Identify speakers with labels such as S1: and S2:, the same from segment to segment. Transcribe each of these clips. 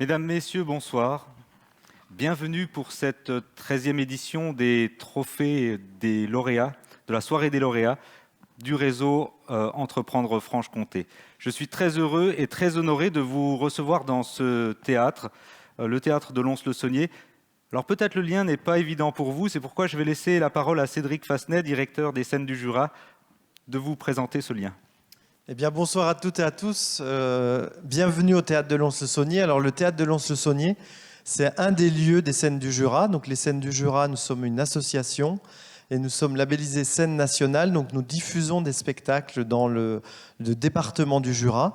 S1: Mesdames, Messieurs, bonsoir. Bienvenue pour cette 13e édition des trophées des lauréats, de la soirée des lauréats du réseau Entreprendre Franche-Comté. Je suis très heureux et très honoré de vous recevoir dans ce théâtre, le théâtre de Lons-le-Saunier. Alors peut-être le lien n'est pas évident pour vous, c'est pourquoi je vais laisser la parole à Cédric Fassenet, directeur des Scènes du Jura, de vous présenter ce lien.
S2: Eh bien, bonsoir à toutes et à tous. Bienvenue au Théâtre de Lons-le-Saunier. Alors, le Théâtre de Lons-le-Saunier, c'est un des lieux des Scènes du Jura. Donc, les Scènes du Jura, nous sommes une association et nous sommes labellisés Scènes nationales. Donc, nous diffusons des spectacles dans le département du Jura,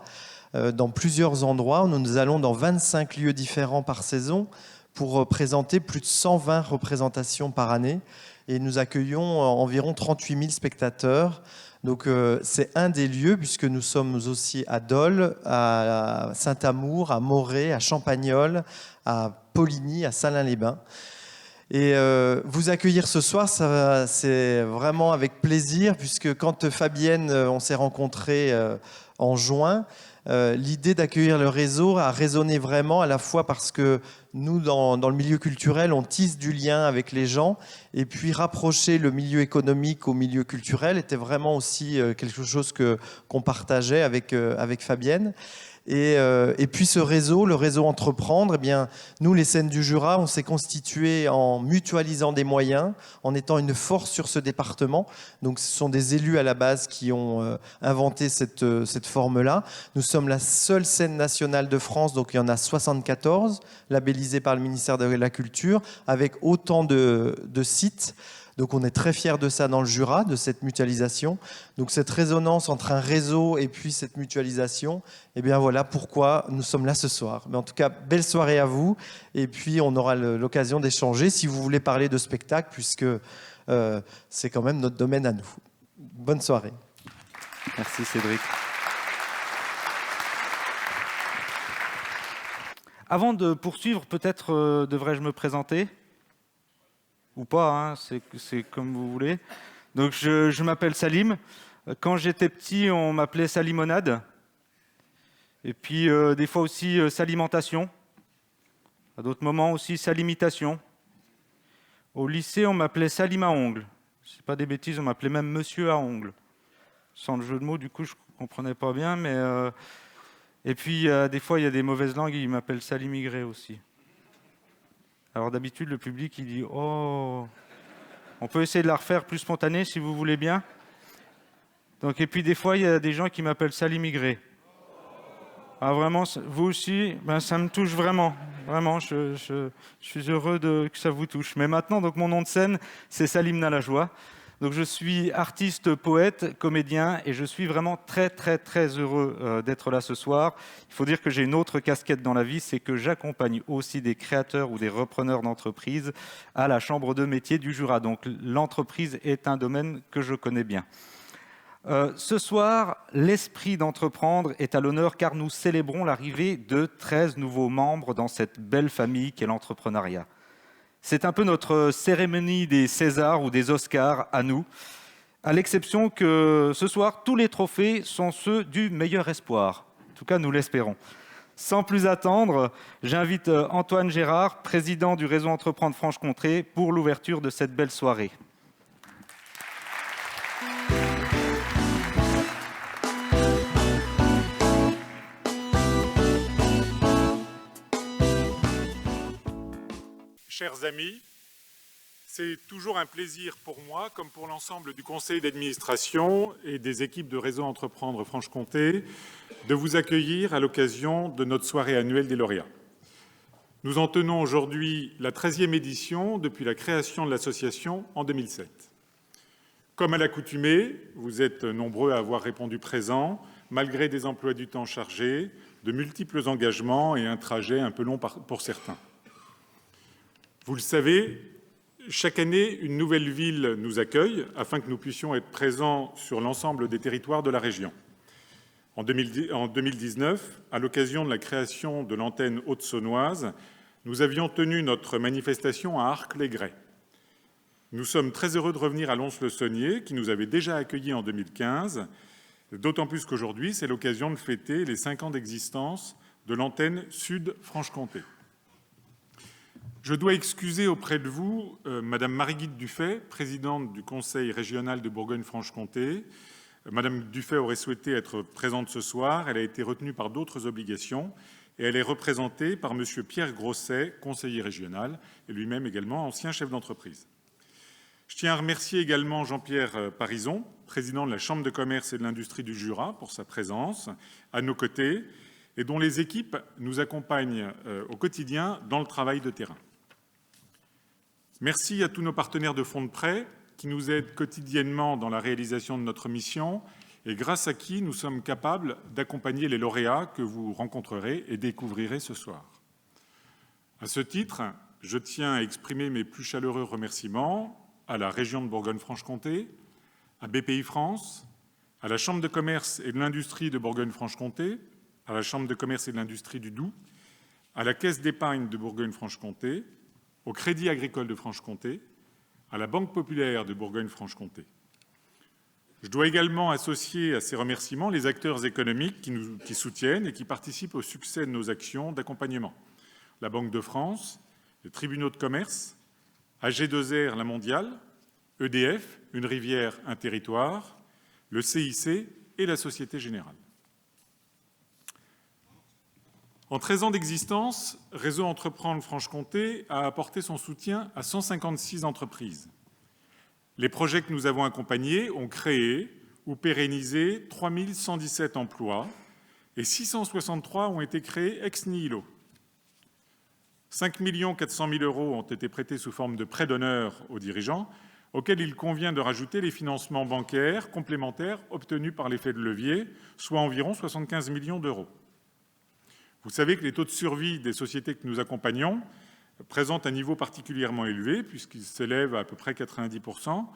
S2: dans plusieurs endroits. Nous allons dans 25 lieux différents par saison pour présenter plus de 120 représentations par année. Et nous accueillons environ 38 000 spectateurs. Donc c'est un des lieux, puisque nous sommes aussi à Dole, à Saint-Amour, à Morée, à Champagnole, à Poligny, à Salins-les-Bains. Et vous accueillir ce soir, c'est vraiment avec plaisir, puisque quand Fabienne, on s'est rencontrés en juin, l'idée d'accueillir le réseau a résonné vraiment, à la fois parce que nous, dans le milieu culturel, on tisse du lien avec les gens, et puis rapprocher le milieu économique au milieu culturel était vraiment aussi quelque chose qu'on partageait avec Fabienne. Et puis ce réseau, le réseau Entreprendre, eh bien, nous, les Scènes du Jura, on s'est constitué en mutualisant des moyens, en étant une force sur ce département. Donc ce sont des élus à la base qui ont inventé cette forme-là. Nous sommes la seule scène nationale de France, donc il y en a 74, labellisée par le ministère de la Culture, avec autant de sites. Donc on est très fiers de ça dans le Jura, de cette mutualisation. Donc cette résonance entre un réseau et puis cette mutualisation, eh bien voilà pourquoi nous sommes là ce soir. Mais en tout cas, belle soirée à vous. Et puis on aura l'occasion d'échanger si vous voulez parler de spectacle, puisque c'est quand même notre domaine à nous. Bonne soirée.
S1: Merci Cédric. Avant de poursuivre, peut-être devrais-je me présenter ? Ou pas, hein, c'est comme vous voulez. Donc je m'appelle Salim. Quand j'étais petit, on m'appelait Salimonade. Et puis des fois aussi Salimentation. À d'autres moments aussi Salimitation. Au lycée, on m'appelait Salim à ongles. C'est pas des bêtises, on m'appelait même Monsieur à ongles. Sans le jeu de mots, du coup, je comprenais pas bien. Mais et puis des fois, il y a des mauvaises langues, ils m'appellent Salimigré aussi. Alors d'habitude, le public, il dit « Oh !» On peut essayer de la refaire plus spontanée, si vous voulez bien. Donc, et puis des fois, il y a des gens qui m'appellent Salimigré. Ah vraiment, vous aussi, ben, ça me touche vraiment. Vraiment, je suis heureux que ça vous touche. Mais maintenant, donc, mon nom de scène, c'est Salim Nalajoie. Donc je suis artiste, poète, comédien et je suis vraiment très très très heureux d'être là ce soir. Il faut dire que j'ai une autre casquette dans la vie, c'est que j'accompagne aussi des créateurs ou des repreneurs d'entreprises à la Chambre de métier du Jura. Donc l'entreprise est un domaine que je connais bien. Ce soir, l'esprit d'entreprendre est à l'honneur car nous célébrons l'arrivée de 13 nouveaux membres dans cette belle famille qu'est l'entrepreneuriat. C'est un peu notre cérémonie des Césars ou des Oscars à nous, à l'exception que ce soir, tous les trophées sont ceux du meilleur espoir. En tout cas, nous l'espérons. Sans plus attendre, j'invite Antoine Gérard, président du réseau Entreprendre Franche-Comté, pour l'ouverture de cette belle soirée.
S3: Chers amis, c'est toujours un plaisir pour moi, comme pour l'ensemble du conseil d'administration et des équipes de Réseau Entreprendre Franche-Comté, de vous accueillir à l'occasion de notre soirée annuelle des lauréats. Nous en tenons aujourd'hui la 13e édition depuis la création de l'association en 2007. Comme à l'accoutumée, vous êtes nombreux à avoir répondu présent, malgré des emplois du temps chargés, de multiples engagements et un trajet un peu long pour certains. Vous le savez, chaque année, une nouvelle ville nous accueille afin que nous puissions être présents sur l'ensemble des territoires de la région. En 2019, à l'occasion de la création de l'antenne haute-saunoise, nous avions tenu notre manifestation à Arques-les-Grais. Nous sommes très heureux de revenir à Lons-le-Saunier, qui nous avait déjà accueillis en 2015, d'autant plus qu'aujourd'hui, c'est l'occasion de fêter les 5 ans d'existence de l'antenne Sud Franche-Comté. Je dois excuser auprès de vous Madame Marie-Guide Dufay, présidente du Conseil régional de Bourgogne-Franche-Comté. Madame Dufay aurait souhaité être présente ce soir. Elle a été retenue par d'autres obligations et elle est représentée par Monsieur Pierre Grosset, conseiller régional, et lui-même également ancien chef d'entreprise. Je tiens à remercier également Jean-Pierre Parison, président de la Chambre de commerce et de l'industrie du Jura, pour sa présence à nos côtés et dont les équipes nous accompagnent au quotidien dans le travail de terrain. Merci à tous nos partenaires de fonds de prêt qui nous aident quotidiennement dans la réalisation de notre mission et grâce à qui nous sommes capables d'accompagner les lauréats que vous rencontrerez et découvrirez ce soir. À ce titre, je tiens à exprimer mes plus chaleureux remerciements à la région de Bourgogne-Franche-Comté, à BPI France, à la Chambre de commerce et de l'industrie de Bourgogne-Franche-Comté, à la Chambre de commerce et de l'industrie du Doubs, à la Caisse d'épargne de Bourgogne-Franche-Comté, au Crédit agricole de Franche-Comté, à la Banque populaire de Bourgogne-Franche-Comté. Je dois également associer à ces remerciements les acteurs économiques qui soutiennent et qui participent au succès de nos actions d'accompagnement. La Banque de France, les tribunaux de commerce, AG2R La Mondiale, EDF, Une rivière, un territoire, le CIC et la Société Générale. En 13 ans d'existence, Réseau Entreprendre Franche-Comté a apporté son soutien à 156 entreprises. Les projets que nous avons accompagnés ont créé ou pérennisé 3 117 emplois et 663 ont été créés ex nihilo. 5 400 000 € ont été prêtés sous forme de prêts d'honneur aux dirigeants, auxquels il convient de rajouter les financements bancaires complémentaires obtenus par l'effet de levier, soit environ 75 millions d'euros. Vous savez que les taux de survie des sociétés que nous accompagnons présentent un niveau particulièrement élevé, puisqu'ils s'élèvent à peu près 90%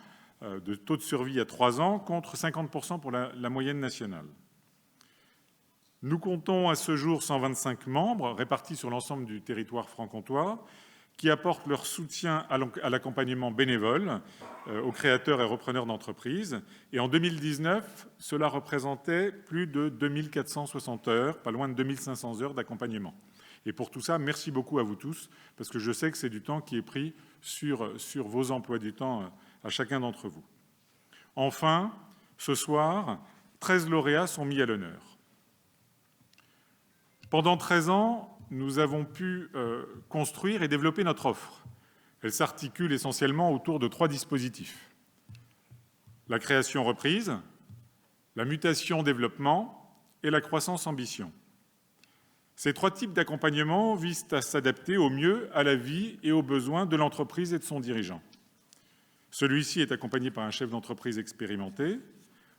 S3: de taux de survie à 3 ans, contre 50% pour la moyenne nationale. Nous comptons à ce jour 125 membres répartis sur l'ensemble du territoire franc-comtois qui apportent leur soutien à l'accompagnement bénévole aux créateurs et repreneurs d'entreprises. Et en 2019, cela représentait plus de 2460 heures, pas loin de 2500 heures d'accompagnement. Et pour tout ça, merci beaucoup à vous tous, parce que je sais que c'est du temps qui est pris sur vos emplois du temps à chacun d'entre vous. Enfin, ce soir, 13 lauréats sont mis à l'honneur. Pendant 13 ans, nous avons pu construire et développer notre offre. Elle s'articule essentiellement autour de 3 dispositifs. La création-reprise, la mutation-développement et la croissance-ambition. Ces 3 types d'accompagnement visent à s'adapter au mieux à la vie et aux besoins de l'entreprise et de son dirigeant. Celui-ci est accompagné par un chef d'entreprise expérimenté.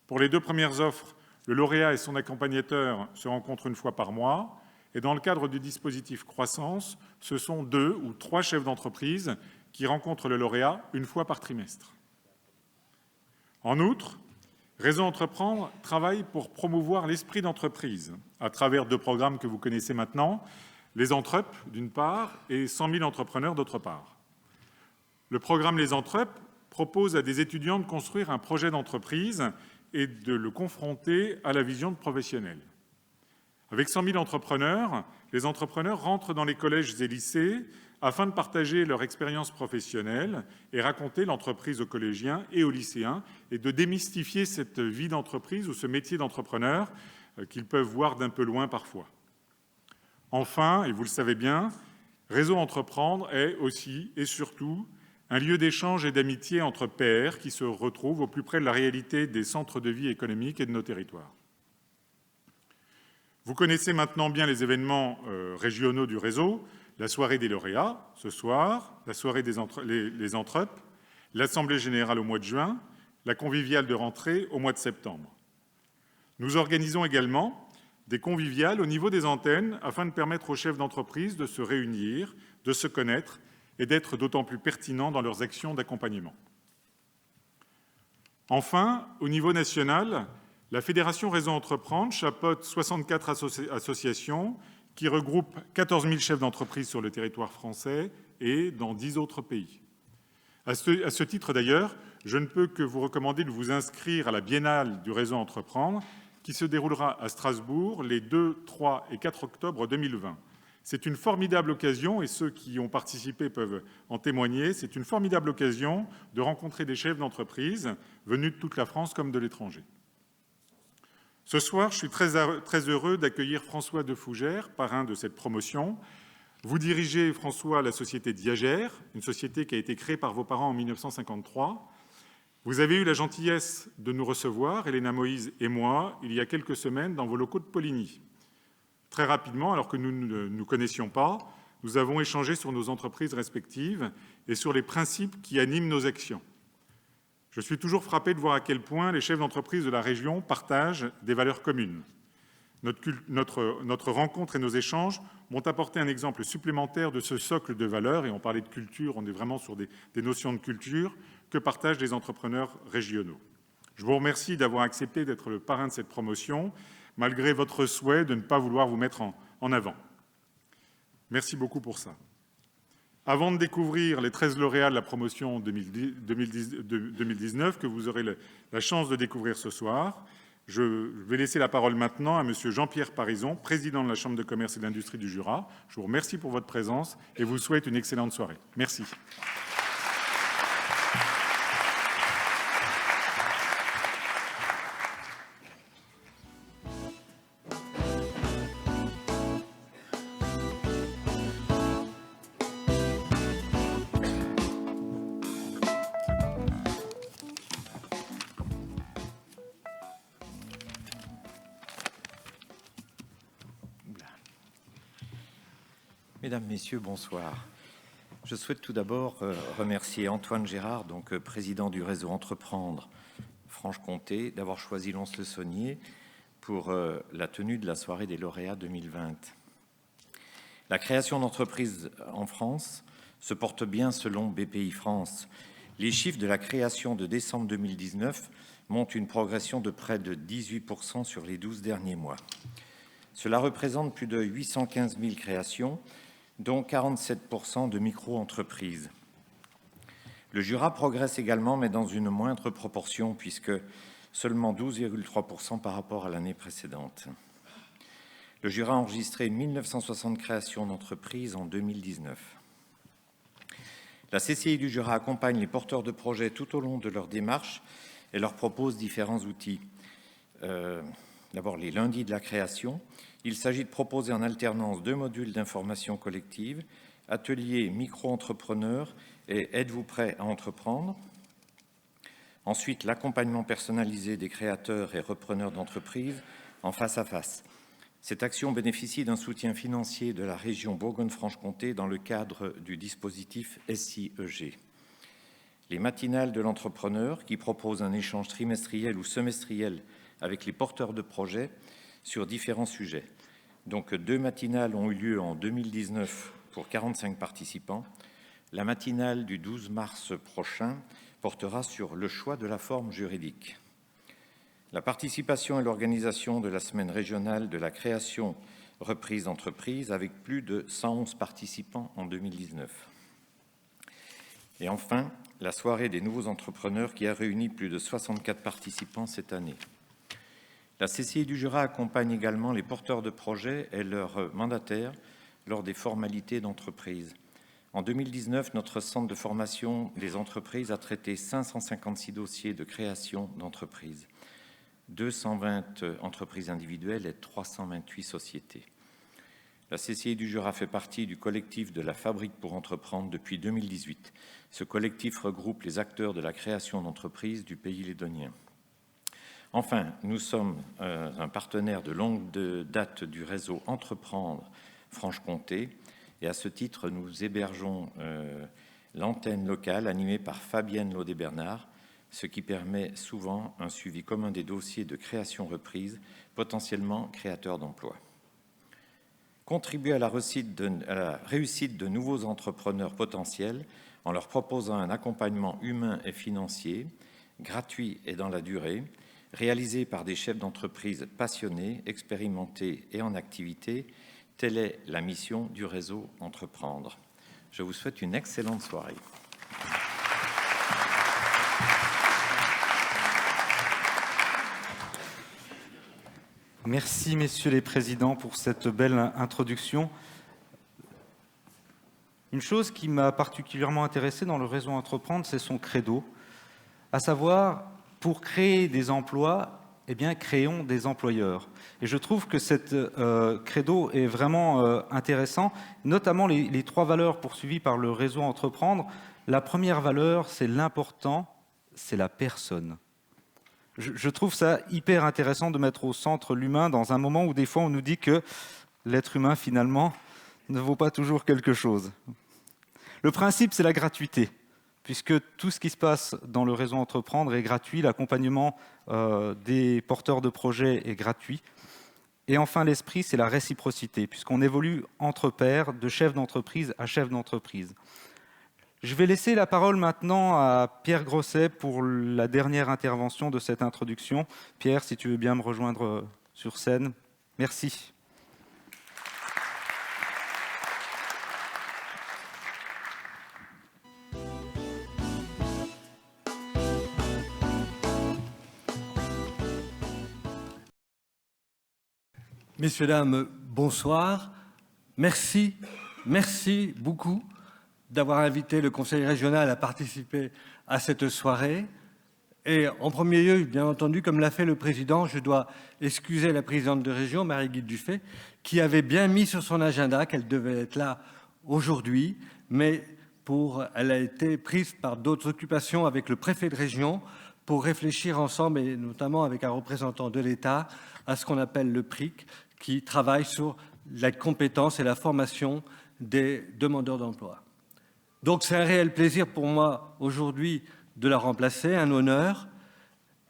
S3: Pour les 2 premières offres, le lauréat et son accompagnateur se rencontrent 1 fois par mois. Et dans le cadre du dispositif croissance, ce sont 2 ou 3 chefs d'entreprise qui rencontrent le lauréat 1 fois par trimestre. En outre, Réseau Entreprendre travaille pour promouvoir l'esprit d'entreprise à travers 2 programmes que vous connaissez maintenant, les Entrep d'une part et 100 000 entrepreneurs d'autre part. Le programme Les Entrep propose à des étudiants de construire un projet d'entreprise et de le confronter à la vision de professionnel. Avec 100 000 entrepreneurs, les entrepreneurs rentrent dans les collèges et lycées afin de partager leur expérience professionnelle et raconter l'entreprise aux collégiens et aux lycéens et de démystifier cette vie d'entreprise ou ce métier d'entrepreneur qu'ils peuvent voir d'un peu loin parfois. Enfin, et vous le savez bien, Réseau Entreprendre est aussi et surtout un lieu d'échange et d'amitié entre pairs qui se retrouvent au plus près de la réalité des centres de vie économique et de nos territoires. Vous connaissez maintenant bien les événements régionaux du réseau, la soirée des lauréats ce soir, la soirée des les Entrep, l'Assemblée générale au mois de juin, la conviviale de rentrée au mois de septembre. Nous organisons également des conviviales au niveau des antennes afin de permettre aux chefs d'entreprise de se réunir, de se connaître et d'être d'autant plus pertinents dans leurs actions d'accompagnement. Enfin, au niveau national, la Fédération Réseau Entreprendre chapeaute 64 associations qui regroupent 14 000 chefs d'entreprise sur le territoire français et dans 10 autres pays. À ce titre d'ailleurs, je ne peux que vous recommander de vous inscrire à la Biennale du Réseau Entreprendre qui se déroulera à Strasbourg les 2, 3 et 4 octobre 2020. C'est une formidable occasion, et ceux qui y ont participé peuvent en témoigner, c'est une formidable occasion de rencontrer des chefs d'entreprise venus de toute la France comme de l'étranger. Ce soir, je suis très heureux d'accueillir François de Fougères, parrain de cette promotion. Vous dirigez, François, la société Diagère, une société qui a été créée par vos parents en 1953. Vous avez eu la gentillesse de nous recevoir, Elena Moïse et moi, il y a quelques semaines dans vos locaux de Poligny. Très rapidement, alors que nous ne nous connaissions pas, nous avons échangé sur nos entreprises respectives et sur les principes qui animent nos actions. Je suis toujours frappé de voir à quel point les chefs d'entreprise de la région partagent des valeurs communes. Notre rencontre et nos échanges m'ont apporté un exemple supplémentaire de ce socle de valeurs, et on parlait de culture, on est vraiment sur des notions de culture, que partagent les entrepreneurs régionaux. Je vous remercie d'avoir accepté d'être le parrain de cette promotion, malgré votre souhait de ne pas vouloir vous mettre en avant. Merci beaucoup pour ça. Avant de découvrir les 13 lauréats de la promotion 2019, que vous aurez la chance de découvrir ce soir, je vais laisser la parole maintenant à M. Jean-Pierre Parison, président de la Chambre de commerce et d'industrie du Jura. Je vous remercie pour votre présence et vous souhaite une excellente soirée. Merci.
S4: Mesdames, Messieurs, bonsoir. Je souhaite tout d'abord remercier Antoine Gérard, donc président du réseau Entreprendre Franche-Comté, d'avoir choisi Lons-le-Saunier pour la tenue de la soirée des lauréats 2020. La création d'entreprises en France se porte bien selon BPI France. Les chiffres de la création de décembre 2019 montrent une progression de près de 18% sur les 12 derniers mois. Cela représente plus de 815 000 créations, dont 47% de micro-entreprises. Le Jura progresse également, mais dans une moindre proportion, puisque seulement 12,3% par rapport à l'année précédente. Le Jura a enregistré 1960 créations d'entreprises en 2019. La CCI du Jura accompagne les porteurs de projets tout au long de leur démarche et leur propose différents outils. D'abord, les lundis de la création. Il s'agit de proposer en alternance 2 modules d'information collective, atelier micro-entrepreneurs et êtes-vous prêt à entreprendre. Ensuite, l'accompagnement personnalisé des créateurs et repreneurs d'entreprises en face à face. Cette action bénéficie d'un soutien financier de la région Bourgogne-Franche-Comté dans le cadre du dispositif SIEG. Les matinales de l'entrepreneur, qui proposent un échange trimestriel ou semestriel avec les porteurs de projets sur différents sujets. Donc 2 matinales ont eu lieu en 2019 pour 45 participants. La matinale du 12 mars prochain portera sur le choix de la forme juridique. La participation et l'organisation de la semaine régionale de la création reprise d'entreprise avec plus de 111 participants en 2019. Et enfin, la soirée des nouveaux entrepreneurs qui a réuni plus de 64 participants cette année. La CCI du Jura accompagne également les porteurs de projets et leurs mandataires lors des formalités d'entreprise. En 2019, notre centre de formation des entreprises a traité 556 dossiers de création d'entreprises, 220 entreprises individuelles et 328 sociétés. La CCI du Jura fait partie du collectif de la Fabrique pour entreprendre depuis 2018. Ce collectif regroupe les acteurs de la création d'entreprises du pays lédonien. Enfin, nous sommes un partenaire de longue date du réseau Entreprendre Franche-Comté et à ce titre, nous hébergeons l'antenne locale animée par Fabienne Laudet-Bernard, ce qui permet souvent un suivi commun des dossiers de création reprise, potentiellement créateurs d'emplois. Contribuer à la réussite de nouveaux entrepreneurs potentiels en leur proposant un accompagnement humain et financier, gratuit et dans la durée, réalisé par des chefs d'entreprise passionnés, expérimentés et en activité, telle est la mission du réseau Entreprendre. Je vous souhaite une excellente soirée.
S1: Merci, messieurs les présidents, pour cette belle introduction. Une chose qui m'a particulièrement intéressé dans le réseau Entreprendre, c'est son credo, à savoir, pour créer des emplois, eh bien, créons des employeurs. Et je trouve que cette credo est vraiment intéressant, notamment les 3 valeurs poursuivies par le réseau Entreprendre. La première valeur, c'est l'important, c'est la personne. Je trouve ça hyper intéressant de mettre au centre l'humain dans un moment où des fois on nous dit que l'être humain finalement ne vaut pas toujours quelque chose. Le principe, c'est la gratuité, puisque tout ce qui se passe dans le réseau Entreprendre est gratuit, l'accompagnement des porteurs de projets est gratuit. Et enfin, l'esprit, c'est la réciprocité, puisqu'on évolue entre pairs, de chef d'entreprise à chef d'entreprise. Je vais laisser la parole maintenant à Pierre Grosset pour la dernière intervention de cette introduction. Pierre, si tu veux bien me rejoindre sur scène. Merci.
S5: Messieurs, dames, bonsoir. Merci beaucoup d'avoir invité le Conseil régional à participer à cette soirée. Et en premier lieu, bien entendu, comme l'a fait le président, je dois excuser la présidente de région, Marie-Guy Dufay, qui avait bien mis sur son agenda qu'elle devait être là aujourd'hui, mais elle a été prise par d'autres occupations avec le préfet de région pour réfléchir ensemble, et notamment avec un représentant de l'État, à ce qu'on appelle le PRIC, qui travaille sur la compétence et la formation des demandeurs d'emploi. Donc c'est un réel plaisir pour moi aujourd'hui de la remplacer, un honneur.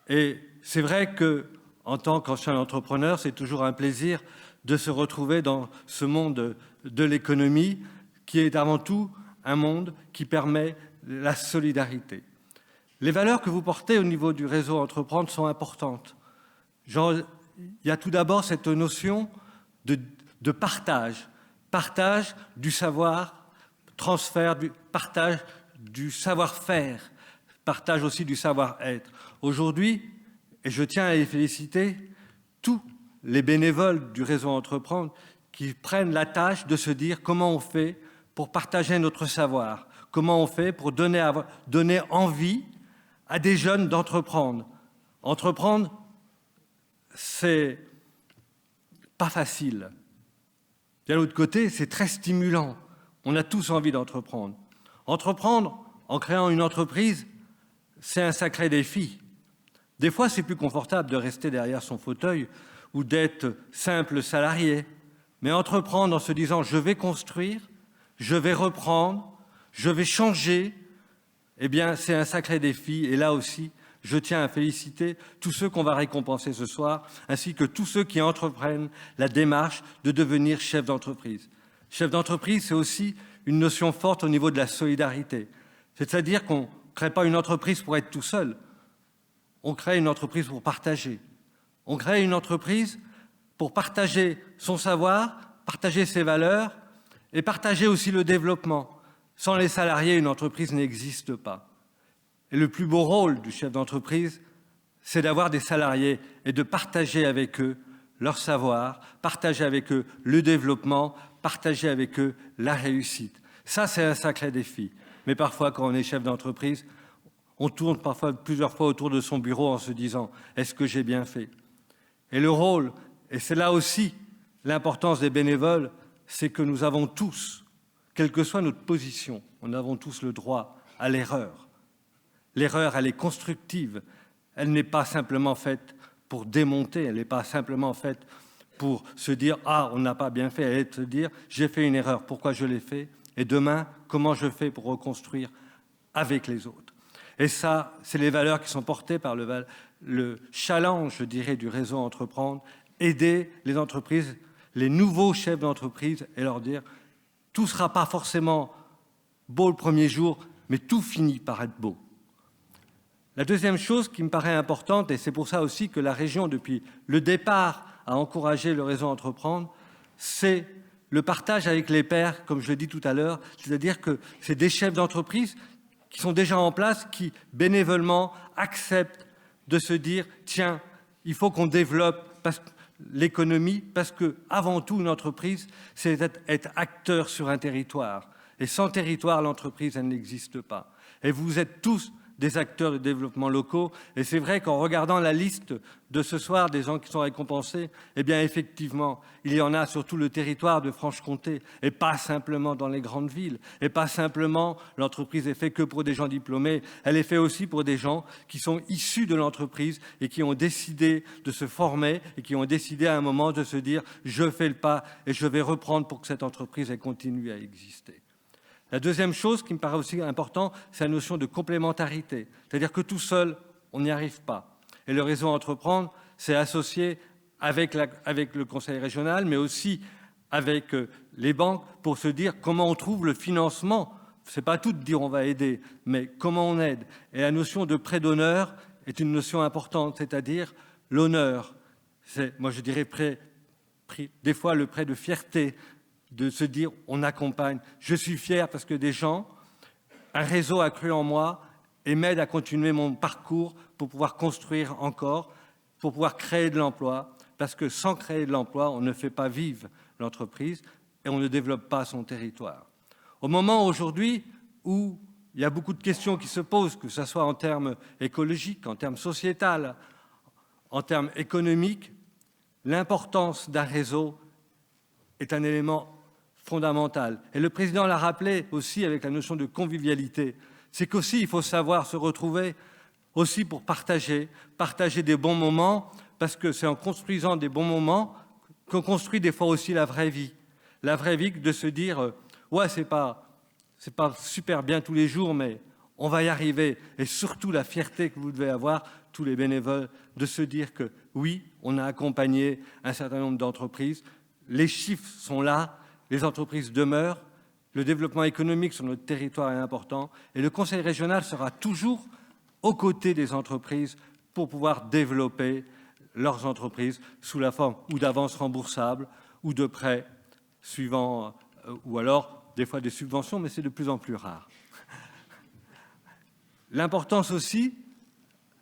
S5: Et c'est vrai qu'en tant qu'ancien entrepreneur, c'est toujours un plaisir de se retrouver dans ce monde de l'économie qui est avant tout un monde qui permet la solidarité. Les valeurs que vous portez au niveau du réseau Entreprendre sont importantes. Il y a tout d'abord cette notion de partage du savoir, transfert, partage du savoir-faire, partage aussi du savoir-être. Aujourd'hui, et je tiens à les féliciter, tous les bénévoles du réseau Entreprendre qui prennent la tâche de se dire comment on fait pour partager notre savoir, comment on fait pour donner envie à des jeunes d'entreprendre. Entreprendre, c'est pas facile. D'un autre côté, c'est très stimulant. On a tous envie d'entreprendre. Entreprendre en créant une entreprise, c'est un sacré défi. Des fois, c'est plus confortable de rester derrière son fauteuil ou d'être simple salarié. Mais entreprendre en se disant « je vais construire, je vais reprendre, je vais changer », eh bien, c'est un sacré défi. Et là aussi, je tiens à féliciter tous ceux qu'on va récompenser ce soir, ainsi que tous ceux qui entreprennent la démarche de devenir chef d'entreprise. Chef d'entreprise, c'est aussi une notion forte au niveau de la solidarité. C'est-à-dire qu'on ne crée pas une entreprise pour être tout seul. On crée une entreprise pour partager. On crée une entreprise pour partager son savoir, partager ses valeurs et partager aussi le développement. Sans les salariés, une entreprise n'existe pas. Et le plus beau rôle du chef d'entreprise, c'est d'avoir des salariés et de partager avec eux leur savoir, partager avec eux le développement, partager avec eux la réussite. Ça, c'est un sacré défi. Mais parfois, quand on est chef d'entreprise, on tourne parfois plusieurs fois autour de son bureau en se disant « est-ce que j'ai bien fait ?» Et le rôle, et c'est là aussi l'importance des bénévoles, c'est que nous avons tous, quelle que soit notre position, nous avons tous le droit à l'erreur. L'erreur, elle est constructive. Elle n'est pas simplement faite pour démonter, elle n'est pas simplement faite pour se dire « ah, on n'a pas bien fait », elle est de se dire « j'ai fait une erreur, pourquoi je l'ai fait ? Et demain, comment je fais pour reconstruire avec les autres ?» Et ça, c'est les valeurs qui sont portées par le challenge, je dirais, du réseau Entreprendre, aider les entreprises, les nouveaux chefs d'entreprise et leur dire « tout ne sera pas forcément beau le premier jour, mais tout finit par être beau ». La deuxième chose qui me paraît importante, et c'est pour ça aussi que la région, depuis le départ, a encouragé le réseau Entreprendre, c'est le partage avec les pairs, comme je l'ai dit tout à l'heure, c'est-à-dire que c'est des chefs d'entreprise qui sont déjà en place, qui bénévolement acceptent de se dire « tiens, il faut qu'on développe ». Parce que l'économie, parce que avant tout, une entreprise, c'est être acteur sur un territoire. Et sans territoire, l'entreprise, elle n'existe pas. Et vous êtes tous des acteurs de développement locaux. Et c'est vrai qu'en regardant la liste de ce soir des gens qui sont récompensés, eh bien effectivement, il y en a sur tout le territoire de Franche-Comté, et pas simplement dans les grandes villes, et pas simplement l'entreprise est faite que pour des gens diplômés, elle est faite aussi pour des gens qui sont issus de l'entreprise et qui ont décidé de se former et qui ont décidé à un moment de se dire « je fais le pas et je vais reprendre pour que cette entreprise elle continue à exister ». La deuxième chose qui me paraît aussi importante, c'est la notion de complémentarité. C'est-à-dire que tout seul, on n'y arrive pas. Et le réseau Entreprendre s'est associé avec le conseil régional, mais aussi avec les banques pour se dire comment on trouve le financement. Ce n'est pas tout de dire on va aider, mais comment on aide. Et la notion de prêt d'honneur est une notion importante, c'est-à-dire l'honneur. C'est, moi je dirais, des fois le prêt de fierté, de se dire on accompagne. Je suis fier parce que des gens, un réseau a cru en moi et m'aide à continuer mon parcours pour pouvoir construire encore, pour pouvoir créer de l'emploi, parce que sans créer de l'emploi, on ne fait pas vivre l'entreprise et on ne développe pas son territoire. Au moment aujourd'hui où il y a beaucoup de questions qui se posent, que ce soit en termes écologiques, en termes sociétals, en termes économiques, l'importance d'un réseau est un élément fondamental. Et le président l'a rappelé aussi avec la notion de convivialité. C'est qu'aussi, il faut savoir se retrouver aussi pour partager des bons moments, parce que c'est en construisant des bons moments qu'on construit des fois aussi la vraie vie. La vraie vie, de se dire, ouais, c'est pas super bien tous les jours, mais on va y arriver. Et surtout la fierté que vous devez avoir, tous les bénévoles, de se dire que oui, on a accompagné un certain nombre d'entreprises. Les chiffres sont là, les entreprises demeurent, le développement économique sur notre territoire est important et le Conseil régional sera toujours aux côtés des entreprises pour pouvoir développer leurs entreprises sous la forme ou d'avances remboursables ou de prêts suivant, ou alors des fois des subventions, mais c'est de plus en plus rare. L'importance aussi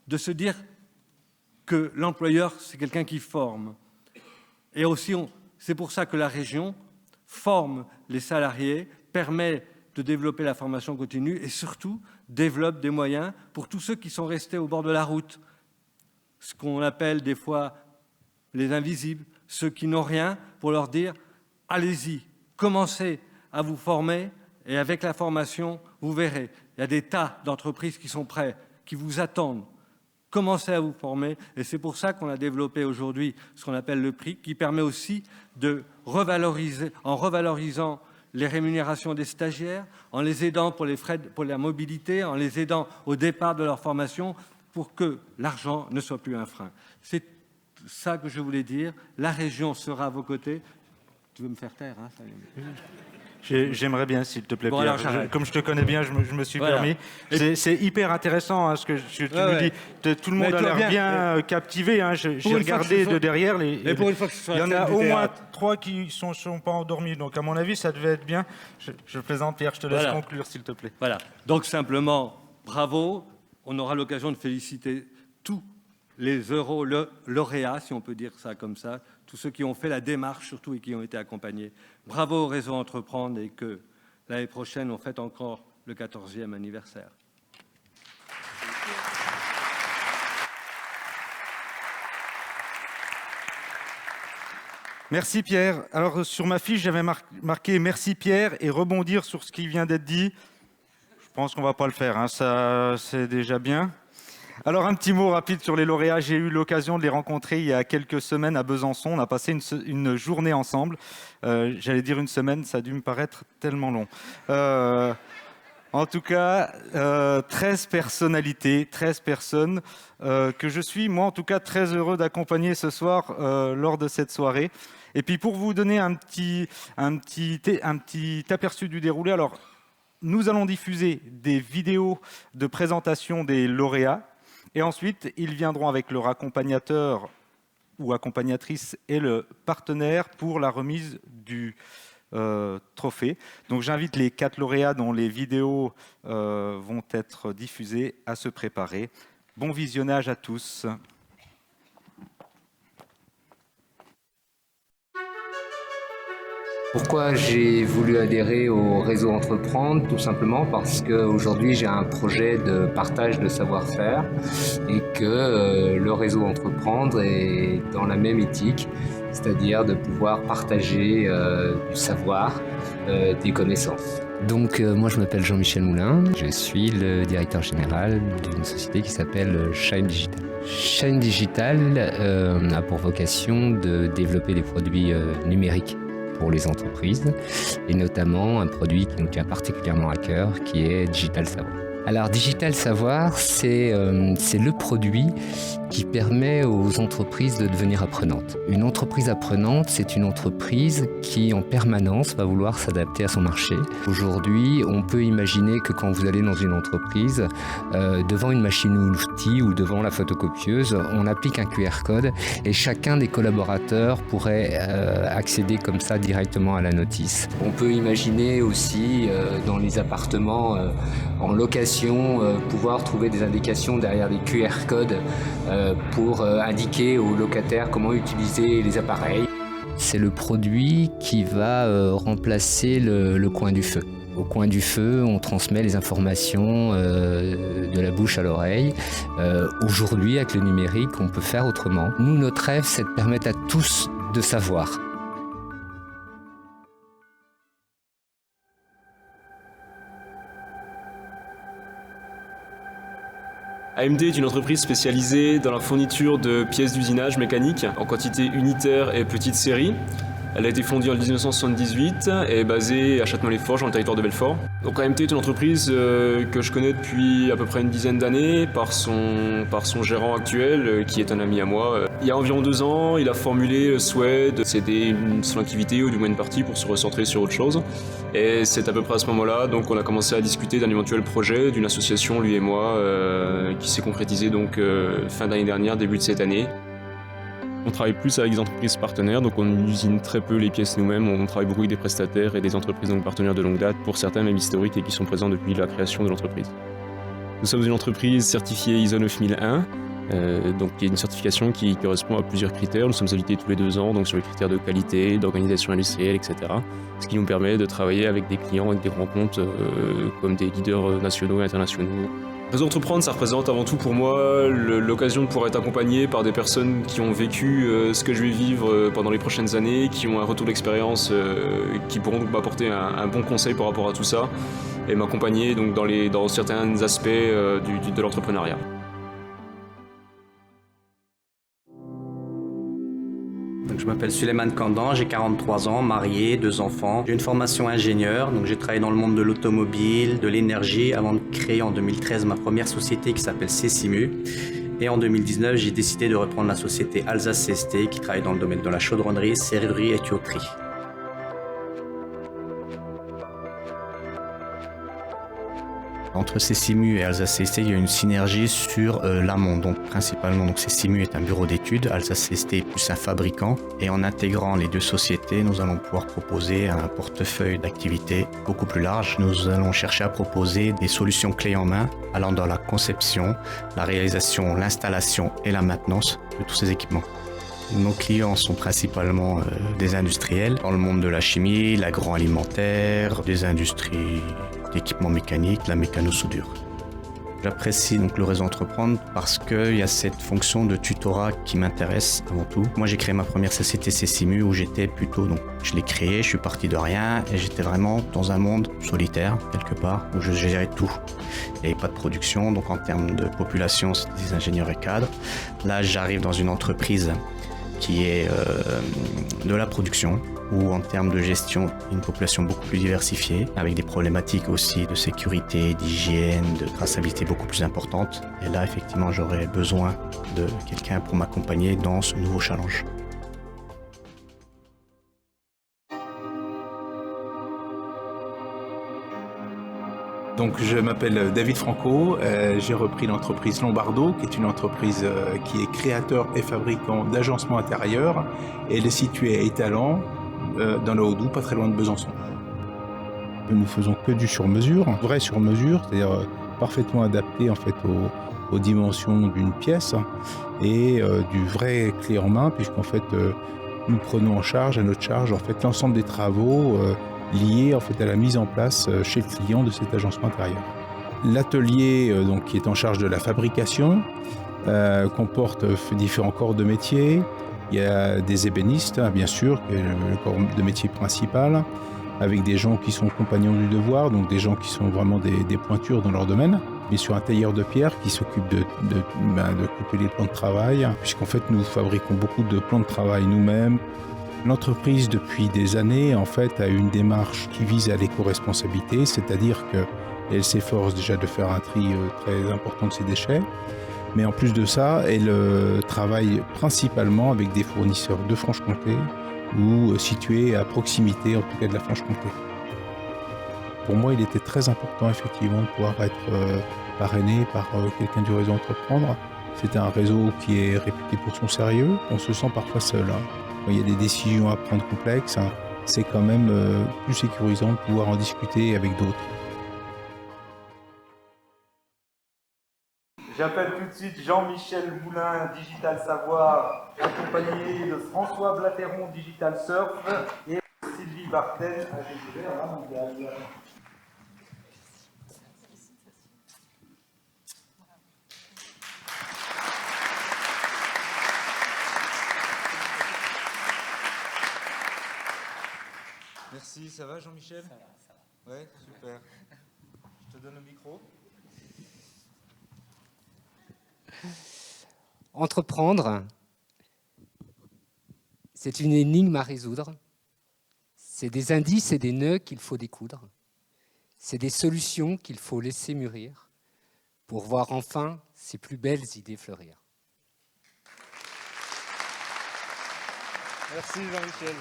S5: de se dire que l'employeur, c'est quelqu'un qui forme. Et aussi, c'est pour ça que la région forme les salariés, permet de développer la formation continue et surtout développe des moyens pour tous ceux qui sont restés au bord de la route, ce qu'on appelle des fois les invisibles, ceux qui n'ont rien, pour leur dire « allez-y, commencez à vous former et avec la formation, vous verrez, il y a des tas d'entreprises qui sont prêtes, qui vous attendent. Commencez à vous former et c'est pour ça qu'on a développé aujourd'hui ce qu'on appelle le prix, qui permet aussi de revaloriser, en revalorisant les rémunérations des stagiaires, en les aidant pour les frais, pour la mobilité, en les aidant au départ de leur formation, pour que l'argent ne soit plus un frein. C'est ça que je voulais dire. La région sera à vos côtés. Tu veux me faire taire, hein, ça...
S1: J'aimerais bien, s'il te plaît,
S5: bon,
S1: Pierre.
S5: alors,
S1: Comme je te connais bien, je me suis
S5: voilà.
S1: permis. C'est hyper intéressant, hein, ce que tu nous dis. Tout le monde a l'air bien captivé. Hein. J'ai regardé de derrière. Il y en a au moins 3 qui ne sont pas endormis. Donc, à mon avis, ça devait être bien. Je plaisante, Pierre. Je te laisse conclure, s'il te plaît.
S5: Voilà. Donc, simplement, bravo. On aura l'occasion de féliciter tous les lauréats, si on peut dire ça comme ça, tous ceux qui ont fait la démarche surtout et qui ont été accompagnés. Bravo au réseau Entreprendre et que l'année prochaine, on fête encore le 14e anniversaire.
S1: Merci Pierre. Alors sur ma fiche, j'avais marqué « Merci Pierre » et rebondir sur ce qui vient d'être dit. Je pense qu'on ne va pas le faire, hein. Ça c'est déjà bien. Alors un petit mot rapide sur les lauréats. J'ai eu l'occasion de les rencontrer il y a quelques semaines à Besançon. On a passé une journée ensemble. J'allais dire une semaine, ça a dû me paraître tellement long. En tout cas, 13 personnalités, 13 personnes que je suis, moi en tout cas, très heureux d'accompagner ce soir lors de cette soirée. Et puis pour vous donner un petit aperçu du déroulé, alors nous allons diffuser des vidéos de présentation des lauréats. Et ensuite, ils viendront avec leur accompagnateur ou accompagnatrice et le partenaire pour la remise du trophée. Donc j'invite les 4 lauréats dont les vidéos vont être diffusées à se préparer. Bon visionnage à tous.
S6: Pourquoi j'ai voulu adhérer au réseau Entreprendre? Tout simplement parce qu'aujourd'hui j'ai un projet de partage de savoir-faire et que le réseau Entreprendre est dans la même éthique, c'est-à-dire de pouvoir partager du savoir, des connaissances. Donc moi je m'appelle Jean-Michel Moulin, je suis le directeur général d'une société qui s'appelle Shine Digital. Shine Digital a pour vocation de développer des produits numériques pour les entreprises, et notamment un produit qui nous tient particulièrement à cœur, qui est Digital Savoir. Alors Digital Savoir, c'est le produit qui permet aux entreprises de devenir apprenantes. Une entreprise apprenante, c'est une entreprise qui en permanence va vouloir s'adapter à son marché. Aujourd'hui, on peut imaginer que quand vous allez dans une entreprise, devant une machine outil ou devant la photocopieuse, on applique un QR code et chacun des collaborateurs pourrait accéder comme ça directement à la notice. On peut imaginer aussi dans les appartements en location pouvoir trouver des indications derrière des QR codes pour indiquer aux locataires comment utiliser les appareils. C'est le produit qui va remplacer le coin du feu. Au coin du feu, on transmet les informations de la bouche à l'oreille. Aujourd'hui, avec le numérique, on peut faire autrement. Nous, notre rêve, c'est de permettre à tous de savoir.
S7: AMD est une entreprise spécialisée dans la fourniture de pièces d'usinage mécanique en quantité unitaire et petite série. Elle a été fondée en 1978 et est basée à Châtenois-les-Forges, dans le territoire de Belfort. Donc AMT est une entreprise que je connais depuis à peu près une dizaine d'années par son gérant actuel, qui est un ami à moi. Il y a environ 2 ans, il a formulé le souhait de céder son activité ou du moins une partie pour se recentrer sur autre chose. Et c'est à peu près à ce moment-là donc on a commencé à discuter d'un éventuel projet d'une association, lui et moi, qui s'est concrétisé donc fin d'année dernière, début de cette année. On travaille plus avec des entreprises partenaires, donc on usine très peu les pièces nous-mêmes, on travaille beaucoup avec des prestataires et des entreprises donc partenaires de longue date, pour certains même historiques et qui sont présents depuis la création de l'entreprise. Nous sommes une entreprise certifiée ISO 9001, donc qui est une certification qui correspond à plusieurs critères. Nous sommes audités tous les 2 ans, donc sur les critères de qualité, d'organisation industrielle, etc. Ce qui nous permet de travailler avec des clients, avec des grands comptes comme des leaders nationaux et internationaux. Réseau Entreprendre, ça représente avant tout pour moi l'occasion de pouvoir être accompagné par des personnes qui ont vécu ce que je vais vivre pendant les prochaines années, qui ont un retour d'expérience, qui pourront m'apporter un bon conseil par rapport à tout ça et m'accompagner donc dans certains aspects de l'entrepreneuriat.
S8: Je m'appelle Suleiman Kandan, j'ai 43 ans, marié, 2 enfants. J'ai une formation ingénieur, donc j'ai travaillé dans le monde de l'automobile, de l'énergie, avant de créer en 2013 ma première société qui s'appelle CSIMU. Et en 2019, j'ai décidé de reprendre la société Alsace CST qui travaille dans le domaine de la chaudronnerie, serrurerie et tuyauterie. Entre CSIMU et Alsace CST, il y a une synergie sur l'amont. Donc principalement, CSIMU est un bureau d'études, Alsace CST est plus un fabricant. Et en intégrant les 2 sociétés, nous allons pouvoir proposer un portefeuille d'activités beaucoup plus large. Nous allons chercher à proposer des solutions clés en main, allant dans la conception, la réalisation, l'installation et la maintenance de tous ces équipements. Nos clients sont principalement des industriels dans le monde de la chimie, l'agroalimentaire, des industries d'équipements mécaniques, la mécano-soudure. J'apprécie donc le réseau Entreprendre parce qu'il y a cette fonction de tutorat qui m'intéresse avant tout. Moi, j'ai créé ma première société CSIMU où j'étais plutôt, je l'ai créée, je suis parti de rien et j'étais vraiment dans un monde solitaire quelque part où je gérais tout. Il n'y avait pas de production, donc en termes de population, c'était des ingénieurs et cadres. Là, j'arrive dans une entreprise qui est de la production, ou en termes de gestion, une population beaucoup plus diversifiée, avec des problématiques aussi de sécurité, d'hygiène, de traçabilité beaucoup plus importantes. Et là, effectivement, j'aurais besoin de quelqu'un pour m'accompagner dans ce nouveau challenge.
S9: Donc, je m'appelle David Franco, j'ai repris l'entreprise Lombardo, qui est une entreprise qui est créateur et fabricant d'agencements intérieurs. Et elle est située à Étalans, dans le Haut-Doubs, pas très loin de Besançon.
S10: Nous faisons que du sur-mesure, vrai sur-mesure, c'est-à-dire parfaitement adapté en fait aux dimensions d'une pièce et du vrai clé en main, puisqu'en fait nous prenons en charge, à notre charge, en fait, l'ensemble des travaux liés en fait, à la mise en place chez le client de cet agencement intérieur. L'atelier donc, qui est en charge de la fabrication comporte différents corps de métier. Il y a des ébénistes, bien sûr, qui est le corps de métier principal, avec des gens qui sont compagnons du devoir, donc des gens qui sont vraiment des pointures dans leur domaine. Bien sûr, un tailleur de pierre qui s'occupe de couper les plans de travail, puisqu'en fait, nous fabriquons beaucoup de plans de travail nous-mêmes. L'entreprise, depuis des années, en fait, a une démarche qui vise à l'éco-responsabilité, c'est-à-dire qu'elle s'efforce déjà de faire un tri très important de ses déchets. Mais en plus de ça, elle travaille principalement avec des fournisseurs de Franche-Comté ou situés à proximité, en tout cas de la Franche-Comté. Pour moi, il était très important, effectivement, de pouvoir être parrainé par quelqu'un du réseau Entreprendre. C'est un réseau qui est réputé pour son sérieux. On se sent parfois seul. Quand il y a des décisions à prendre complexes, c'est quand même plus sécurisant de pouvoir en discuter avec d'autres.
S1: J'appelle tout de suite Jean-Michel Moulin, Digital Savoir, accompagné de François Blateron, Digital Surf, et Sylvie Bartel, AGVR Mondial. Merci, ça va Jean-Michel? Ça va. Ouais, super. Je te donne le micro.
S11: Entreprendre, c'est une énigme à résoudre. C'est des indices et des nœuds qu'il faut découdre. C'est des solutions qu'il faut laisser mûrir pour voir enfin ses plus belles idées fleurir.
S1: Merci Jean-Michel.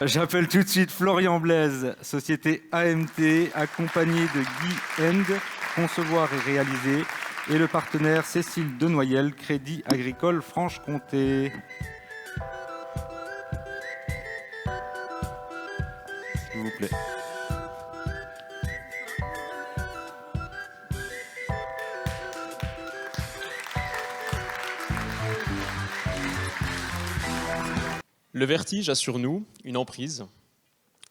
S1: J'appelle tout de suite Florian Blaise, société AMT, accompagné de Guy End, concevoir et réaliser, et le partenaire Cécile Denoyel, Crédit Agricole Franche-Comté. S'il vous plaît.
S7: Le vertige a sur nous une emprise,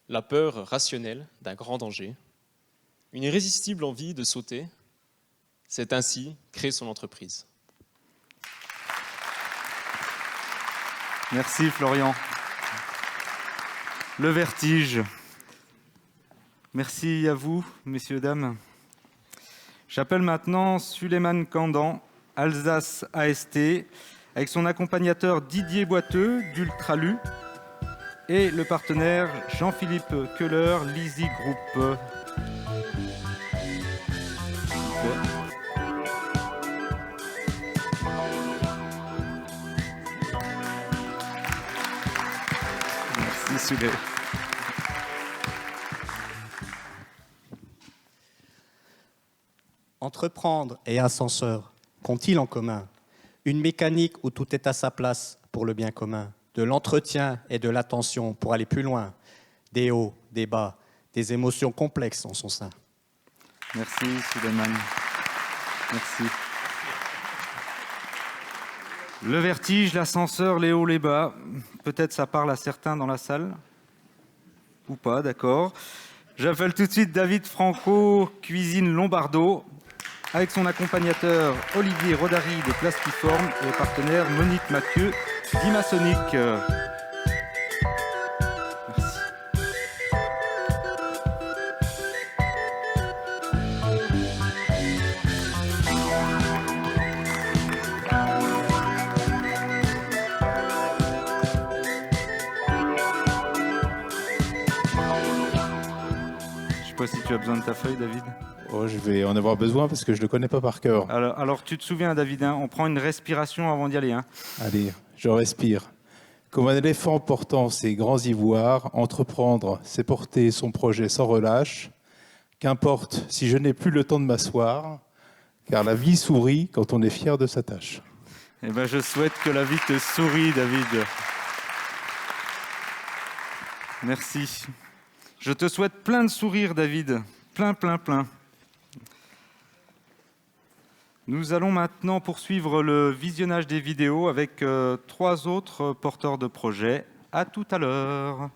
S7: la peur rationnelle d'un grand danger, une irrésistible envie de sauter. C'est ainsi créer son entreprise.
S1: Merci Florian. Le vertige. Merci à vous, messieurs, dames. J'appelle maintenant Suleiman Kandan, Alsace AST, avec son accompagnateur Didier Boiteux d'Ultralu et le partenaire Jean-Philippe Keller, Lisi Group. Merci Souley.
S12: Entreprendre et ascenseur qu'ont-ils en commun? Une mécanique où tout est à sa place pour le bien commun, de l'entretien et de l'attention pour aller plus loin, des hauts, des bas, des émotions complexes en son sein.
S1: Merci Suleiman. Merci. Le vertige, l'ascenseur, les hauts, les bas. Peut-être ça parle à certains dans la salle. Ou pas, d'accord. J'appelle tout de suite David Franco, Cuisine Lombardo, avec son accompagnateur Olivier Rodari de Plastiforme et partenaire Monique Mathieu d'Imasonic. Merci. Je sais pas si tu as besoin de ta feuille, David.
S10: Oh, je vais en avoir besoin parce que je ne le connais pas par cœur.
S1: Alors, tu te souviens, David, hein, on prend une respiration avant d'y aller. Hein.
S10: Allez, je respire. Comme un éléphant portant ses grands ivoires, entreprendre, c'est porter son projet sans relâche. Qu'importe si je n'ai plus le temps de m'asseoir, car la vie sourit quand on est fier de sa tâche.
S1: Eh ben, je souhaite que la vie te sourie, David. Merci. Je te souhaite plein de sourires, David. Plein, plein, plein. Nous allons maintenant poursuivre le visionnage des vidéos avec 3 autres porteurs de projets. À tout à l'heure.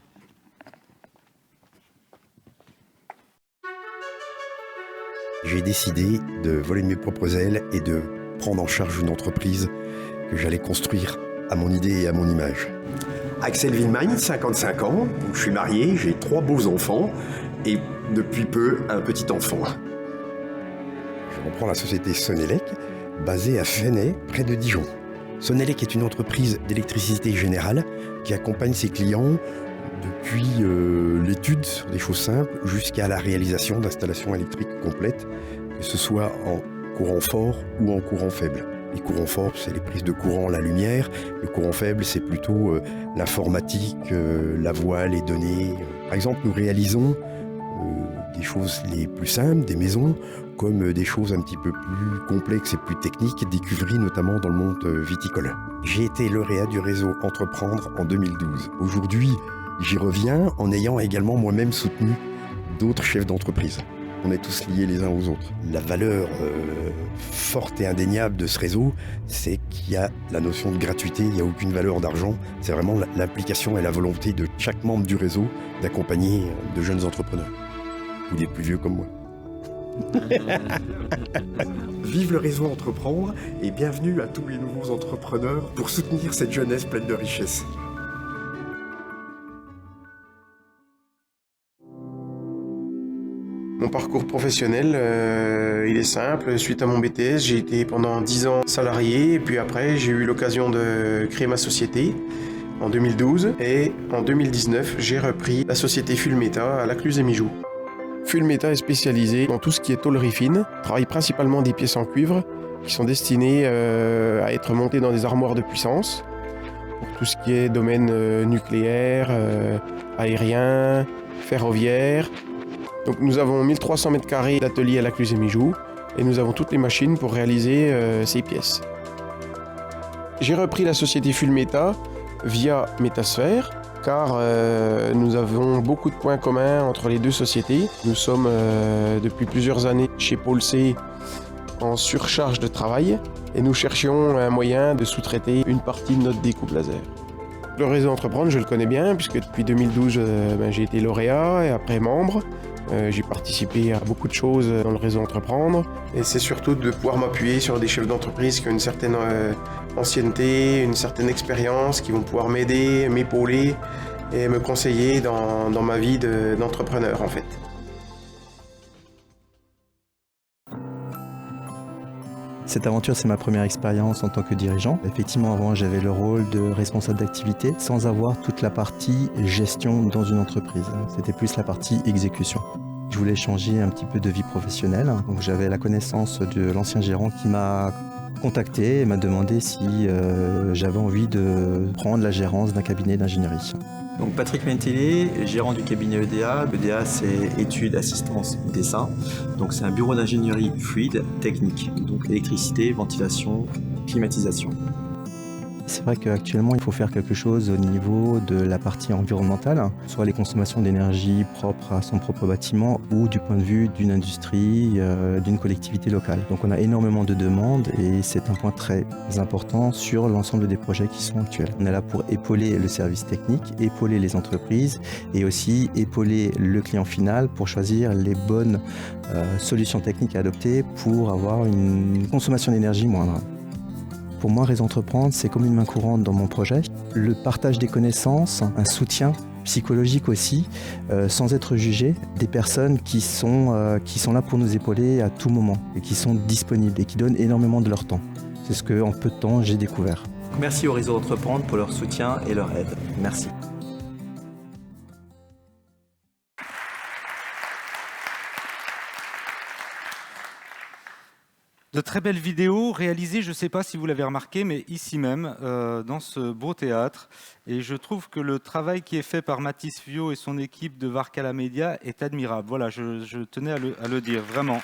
S13: J'ai décidé de voler de mes propres ailes et de prendre en charge une entreprise que j'allais construire à mon idée et à mon image.
S14: Axel Villemagne, 55 ans, je suis marié, j'ai 3 beaux enfants et depuis peu un petit enfant.
S13: Je reprends la société Sonelec, basée à Fenay, près de Dijon. Sonelec est une entreprise d'électricité générale qui accompagne ses clients depuis l'étude sur des choses simples jusqu'à la réalisation d'installations électriques complètes, que ce soit en courant fort ou en courant faible. Les courants forts, c'est les prises de courant, la lumière. Le courant faible, c'est plutôt l'informatique, la voix, les données. Par exemple, nous réalisons des choses les plus simples, des maisons, comme des choses un petit peu plus complexes et plus techniques, des cuveries notamment dans le monde viticole. J'ai été lauréat du réseau Entreprendre en 2012. Aujourd'hui, j'y reviens en ayant également moi-même soutenu d'autres chefs d'entreprise. On est tous liés les uns aux autres. La valeur forte et indéniable de ce réseau, c'est qu'il y a la notion de gratuité, il n'y a aucune valeur d'argent. C'est vraiment l'implication et la volonté de chaque membre du réseau d'accompagner de jeunes entrepreneurs. Ou des plus vieux comme moi.
S14: Vive le réseau Entreprendre et bienvenue à tous les nouveaux entrepreneurs pour soutenir cette jeunesse pleine de richesses.
S15: Mon parcours professionnel, il est simple. Suite à mon BTS, j'ai été pendant 10 ans salarié et puis après, j'ai eu l'occasion de créer ma société en 2012 et en 2019, j'ai repris la société Fulmeta à Lacluse-et-Mijoux. Fulmeta est spécialisé dans tout ce qui est tôlerie fine, travaille principalement des pièces en cuivre qui sont destinées à être montées dans des armoires de puissance pour tout ce qui est domaine nucléaire, aérien, ferroviaire. Donc nous avons 1300 m² d'atelier à Lacluse-et-Mijoux et nous avons toutes les machines pour réaliser ces pièces. J'ai repris la société Fulmeta via Métasphère car nous avons beaucoup de points communs entre les deux sociétés. Nous sommes depuis plusieurs années chez Pôle C en surcharge de travail et nous cherchions un moyen de sous-traiter une partie de notre découpe laser. Le réseau Entreprendre, je le connais bien puisque depuis 2012 j'ai été lauréat et après membre. J'ai participé à beaucoup de choses dans le réseau Entreprendre et c'est surtout de pouvoir m'appuyer sur des chefs d'entreprise qui ont une certaine ancienneté, une certaine expérience, qui vont pouvoir m'aider, m'épauler et me conseiller dans ma vie d'entrepreneur en fait.
S16: Cette aventure, c'est ma première expérience en tant que dirigeant. Effectivement, avant, j'avais le rôle de responsable d'activité sans avoir toute la partie gestion dans une entreprise. C'était plus la partie exécution. Je voulais changer un petit peu de vie professionnelle. Donc, j'avais la connaissance de l'ancien gérant qui m'a contacté et m'a demandé si j'avais envie de prendre la gérance d'un cabinet d'ingénierie.
S17: Donc Patrick Mentellier, gérant du cabinet EDA. EDA, c'est études, assistance, dessin. Donc c'est un bureau d'ingénierie fluide, technique. Donc électricité, ventilation, climatisation.
S16: C'est vrai qu'actuellement, il faut faire quelque chose au niveau de la partie environnementale, soit les consommations d'énergie propres à son propre bâtiment ou du point de vue d'une industrie, d'une collectivité locale. Donc on a énormément de demandes et c'est un point très important sur l'ensemble des projets qui sont actuels. On est là pour épauler le service technique, épauler les entreprises et aussi épauler le client final pour choisir les bonnes solutions techniques à adopter pour avoir une consommation d'énergie moindre. Pour moi, Réseau Entreprendre, c'est comme une main courante dans mon projet. Le partage des connaissances, un soutien psychologique aussi, sans être jugé, des personnes qui sont là pour nous épauler à tout moment et qui sont disponibles et qui donnent énormément de leur temps. C'est ce qu'en peu de temps, j'ai découvert.
S17: Merci au Réseau Entreprendre pour leur soutien et leur aide. Merci.
S1: De très belles vidéos réalisées, je ne sais pas si vous l'avez remarqué, mais ici même, dans ce beau théâtre. Et je trouve que le travail qui est fait par Mathis Viau et son équipe de Varkala Media est admirable. Voilà, je tenais à le dire, vraiment.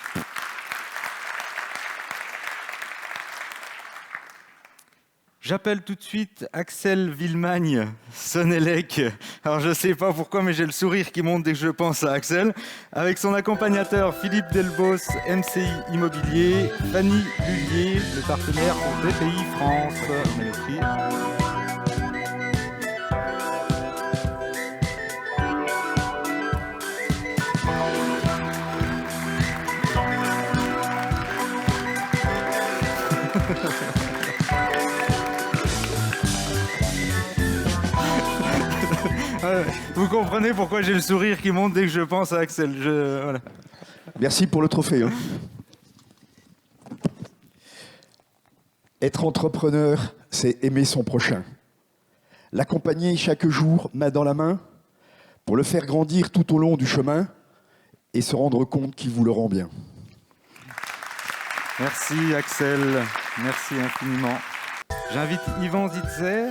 S1: J'appelle tout de suite Axel Villemagne, Sonelec, Alors je ne sais pas pourquoi, mais j'ai le sourire qui monte dès que je pense à Axel. Avec son accompagnateur Philippe Delbos, MCI Immobilier, Fanny Lullier, le partenaire pour BPI France. On met le prix. Vous comprenez pourquoi j'ai le sourire qui monte dès que je pense à Axel. Voilà.
S18: Merci pour le trophée. Hein. Être entrepreneur, c'est aimer son prochain. L'accompagner chaque jour, main dans la main, pour le faire grandir tout au long du chemin et se rendre compte qu'il vous le rend bien.
S1: Merci Axel, merci infiniment. J'invite Yvan Zitzer,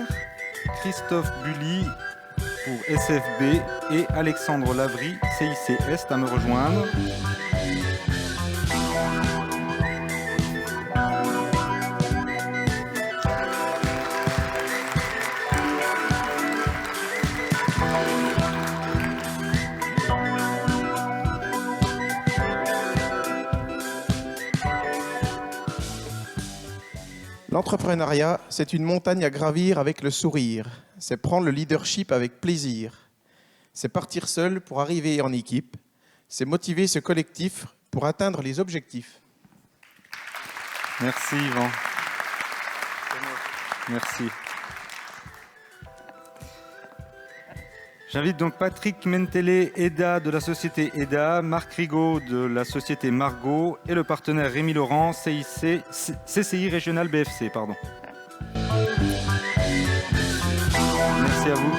S1: Christophe Bully pour SFB et Alexandre Lavry, CIC Est, à me rejoindre.
S15: L'entrepreneuriat, c'est une montagne à gravir avec le sourire. C'est prendre le leadership avec plaisir. C'est partir seul pour arriver en équipe. C'est motiver ce collectif pour atteindre les objectifs.
S1: Merci Yvan. Merci. J'invite donc Patrick Mentele EDA de la société EDA, Marc Rigaud de la société Margot et le partenaire Rémi Laurent, CCI Régional BFC. Pardon. Merci à vous.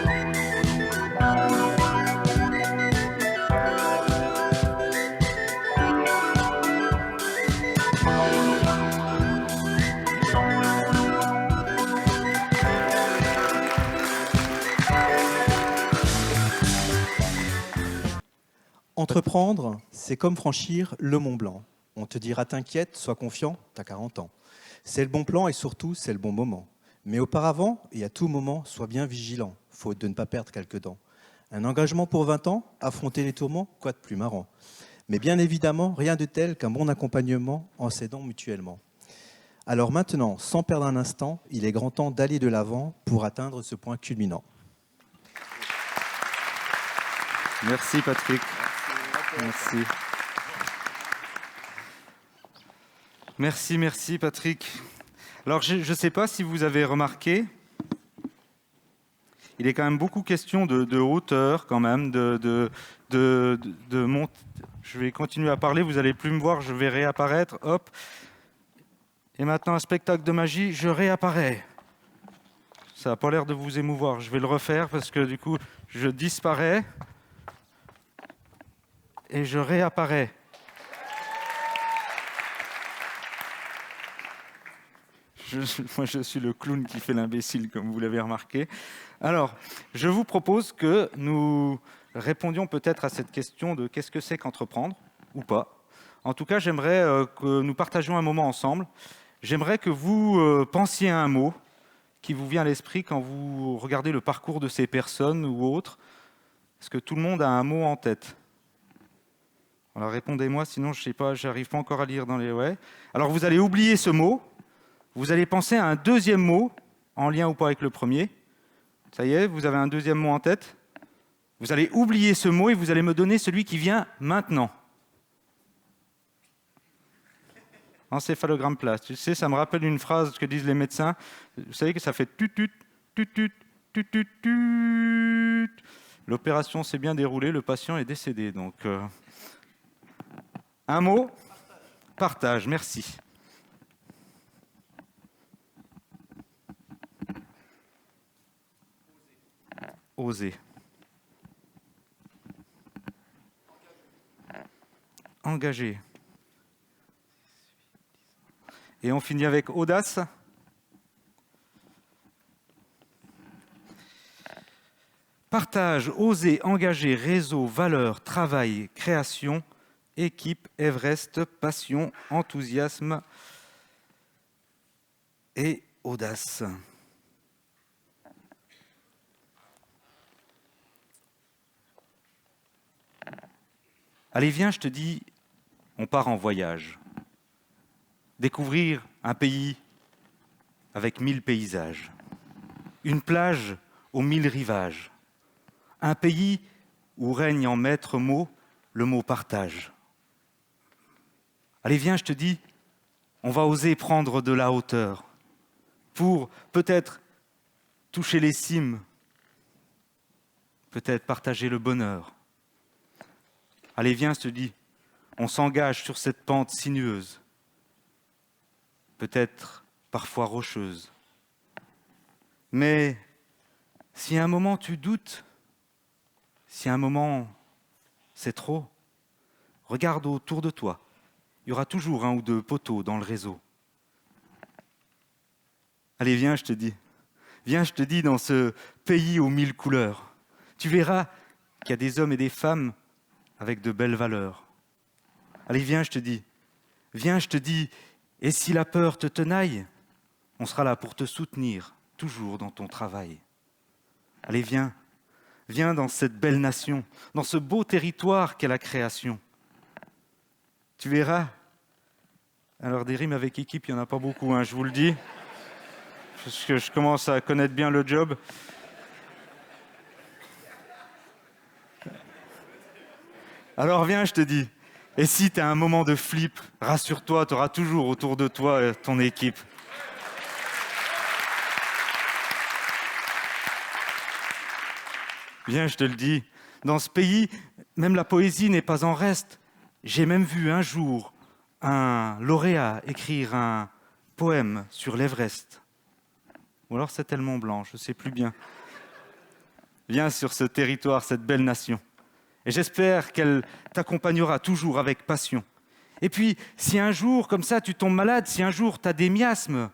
S16: Entreprendre, c'est comme franchir le Mont Blanc. On te dira t'inquiète, sois confiant, t'as 40 ans. C'est le bon plan et surtout, c'est le bon moment. Mais auparavant, et à tout moment, sois bien vigilant, faute de ne pas perdre quelques dents. Un engagement pour 20 ans, affronter les tourments, quoi de plus marrant. Mais bien évidemment, rien de tel qu'un bon accompagnement en s'aidant mutuellement. Alors maintenant, sans perdre un instant, il est grand temps d'aller de l'avant pour atteindre ce point culminant.
S1: Merci Patrick. Merci. Merci Patrick. Alors je ne sais pas si vous avez remarqué, il est quand même beaucoup question de hauteur quand même, de Je vais continuer à parler, vous n'allez plus me voir, je vais réapparaître, hop. Et maintenant un spectacle de magie, je réapparais. Ça n'a pas l'air de vous émouvoir, je vais le refaire parce que du coup je disparais. Et je réapparais. Moi, je suis le clown qui fait l'imbécile, comme vous l'avez remarqué. Alors, je vous propose que nous répondions peut-être à cette question de qu'est-ce que c'est qu'entreprendre, ou pas. En tout cas, j'aimerais que nous partagions un moment ensemble. J'aimerais que vous pensiez à un mot qui vous vient à l'esprit quand vous regardez le parcours de ces personnes ou autres. Est-ce que tout le monde a un mot en tête ? Alors répondez-moi, sinon je ne sais pas, je n'arrive pas encore à lire dans les... Ouais. Alors vous allez oublier ce mot, vous allez penser à un deuxième mot, en lien ou pas avec le premier. Ça y est, vous avez un deuxième mot en tête. Vous allez oublier ce mot et vous allez me donner celui qui vient maintenant. Encéphalogramme plat. Tu sais, ça me rappelle une phrase que disent les médecins. Vous savez que ça fait tut-tut, tut-tut, tut-tut, tut. L'opération s'est bien déroulée, le patient est décédé. Donc... Un mot ? Partage, merci. Oser. Engager. Et on finit avec audace. Partage, oser, engager, réseau, valeur, travail, création, équipe, Everest, passion, enthousiasme et audace. Allez, viens, je te dis, on part en voyage. Découvrir un pays avec 1000 paysages. Une plage aux 1000 rivages. Un pays où règne en maître mot le mot partage. Allez, viens, je te dis, on va oser prendre de la hauteur pour peut-être toucher les cimes, peut-être partager le bonheur. Allez, viens, je te dis, on s'engage sur cette pente sinueuse, peut-être parfois rocheuse. Mais si à un moment tu doutes, si à un moment c'est trop, regarde autour de toi. Il y aura toujours un ou deux poteaux dans le réseau. Allez, viens, je te dis. Viens, je te dis, dans ce pays aux 1000 couleurs. Tu verras qu'il y a des hommes et des femmes avec de belles valeurs. Allez, viens, je te dis. Viens, je te dis. Et si la peur te tenaille, on sera là pour te soutenir, toujours dans ton travail. Allez, viens. Viens dans cette belle nation, dans ce beau territoire qu'est la création. Tu verras. Alors, des rimes avec équipe, il n'y en a pas beaucoup, hein, je vous le dis. Parce que je commence à connaître bien le job. Alors, viens, je te dis. Et si tu as un moment de flip, rassure-toi, tu auras toujours autour de toi ton équipe. Viens, je te le dis, dans ce pays, même la poésie n'est pas en reste. J'ai même vu un jour un lauréat écrire un poème sur l'Everest. Ou alors c'était le Mont Blanc, je ne sais plus bien. Viens sur ce territoire, cette belle nation. Et j'espère qu'elle t'accompagnera toujours avec passion. Et puis, si un jour, comme ça, tu tombes malade, si un jour tu as des miasmes,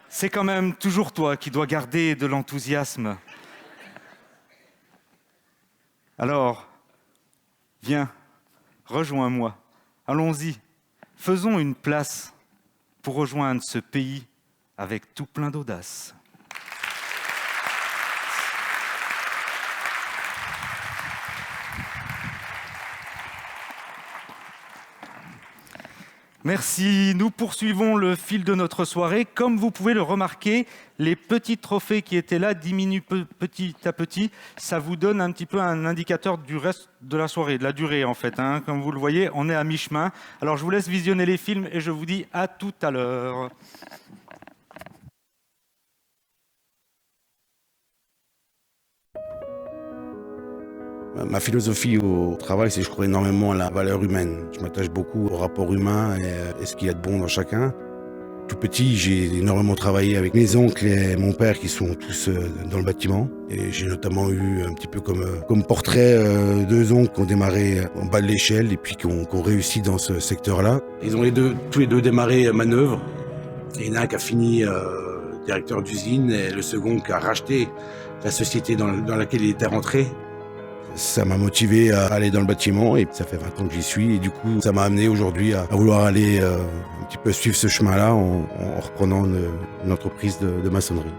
S1: c'est quand même toujours toi qui dois garder de l'enthousiasme. Alors, viens, rejoins-moi, allons-y, faisons une place pour rejoindre ce pays avec tout plein d'audace. Merci. Nous poursuivons le fil de notre soirée. Comme vous pouvez le remarquer, les petits trophées qui étaient là diminuent petit à petit. Ça vous donne un petit peu un indicateur du reste de la soirée, de la durée en fait. Hein. Comme vous le voyez, on est à mi-chemin. Alors je vous laisse visionner les films et je vous dis à tout à l'heure.
S19: Ma philosophie au travail, c'est que je crois énormément à la valeur humaine. Je m'attache beaucoup au rapport humain et ce qu'il y a de bon dans chacun. Tout petit, j'ai énormément travaillé avec mes oncles et mon père qui sont tous dans le bâtiment. Et j'ai notamment eu un petit peu comme portrait deux oncles qui ont démarré en bas de l'échelle et puis qui ont réussi dans ce secteur-là. Ils ont tous les deux démarré manœuvre. Il y en a un qui a fini directeur d'usine et le second qui a racheté la société dans laquelle il était rentré. Ça m'a motivé à aller dans le bâtiment et ça fait 20 ans que j'y suis et du coup ça m'a amené aujourd'hui à vouloir aller un petit peu suivre ce chemin-là en reprenant une entreprise de maçonnerie.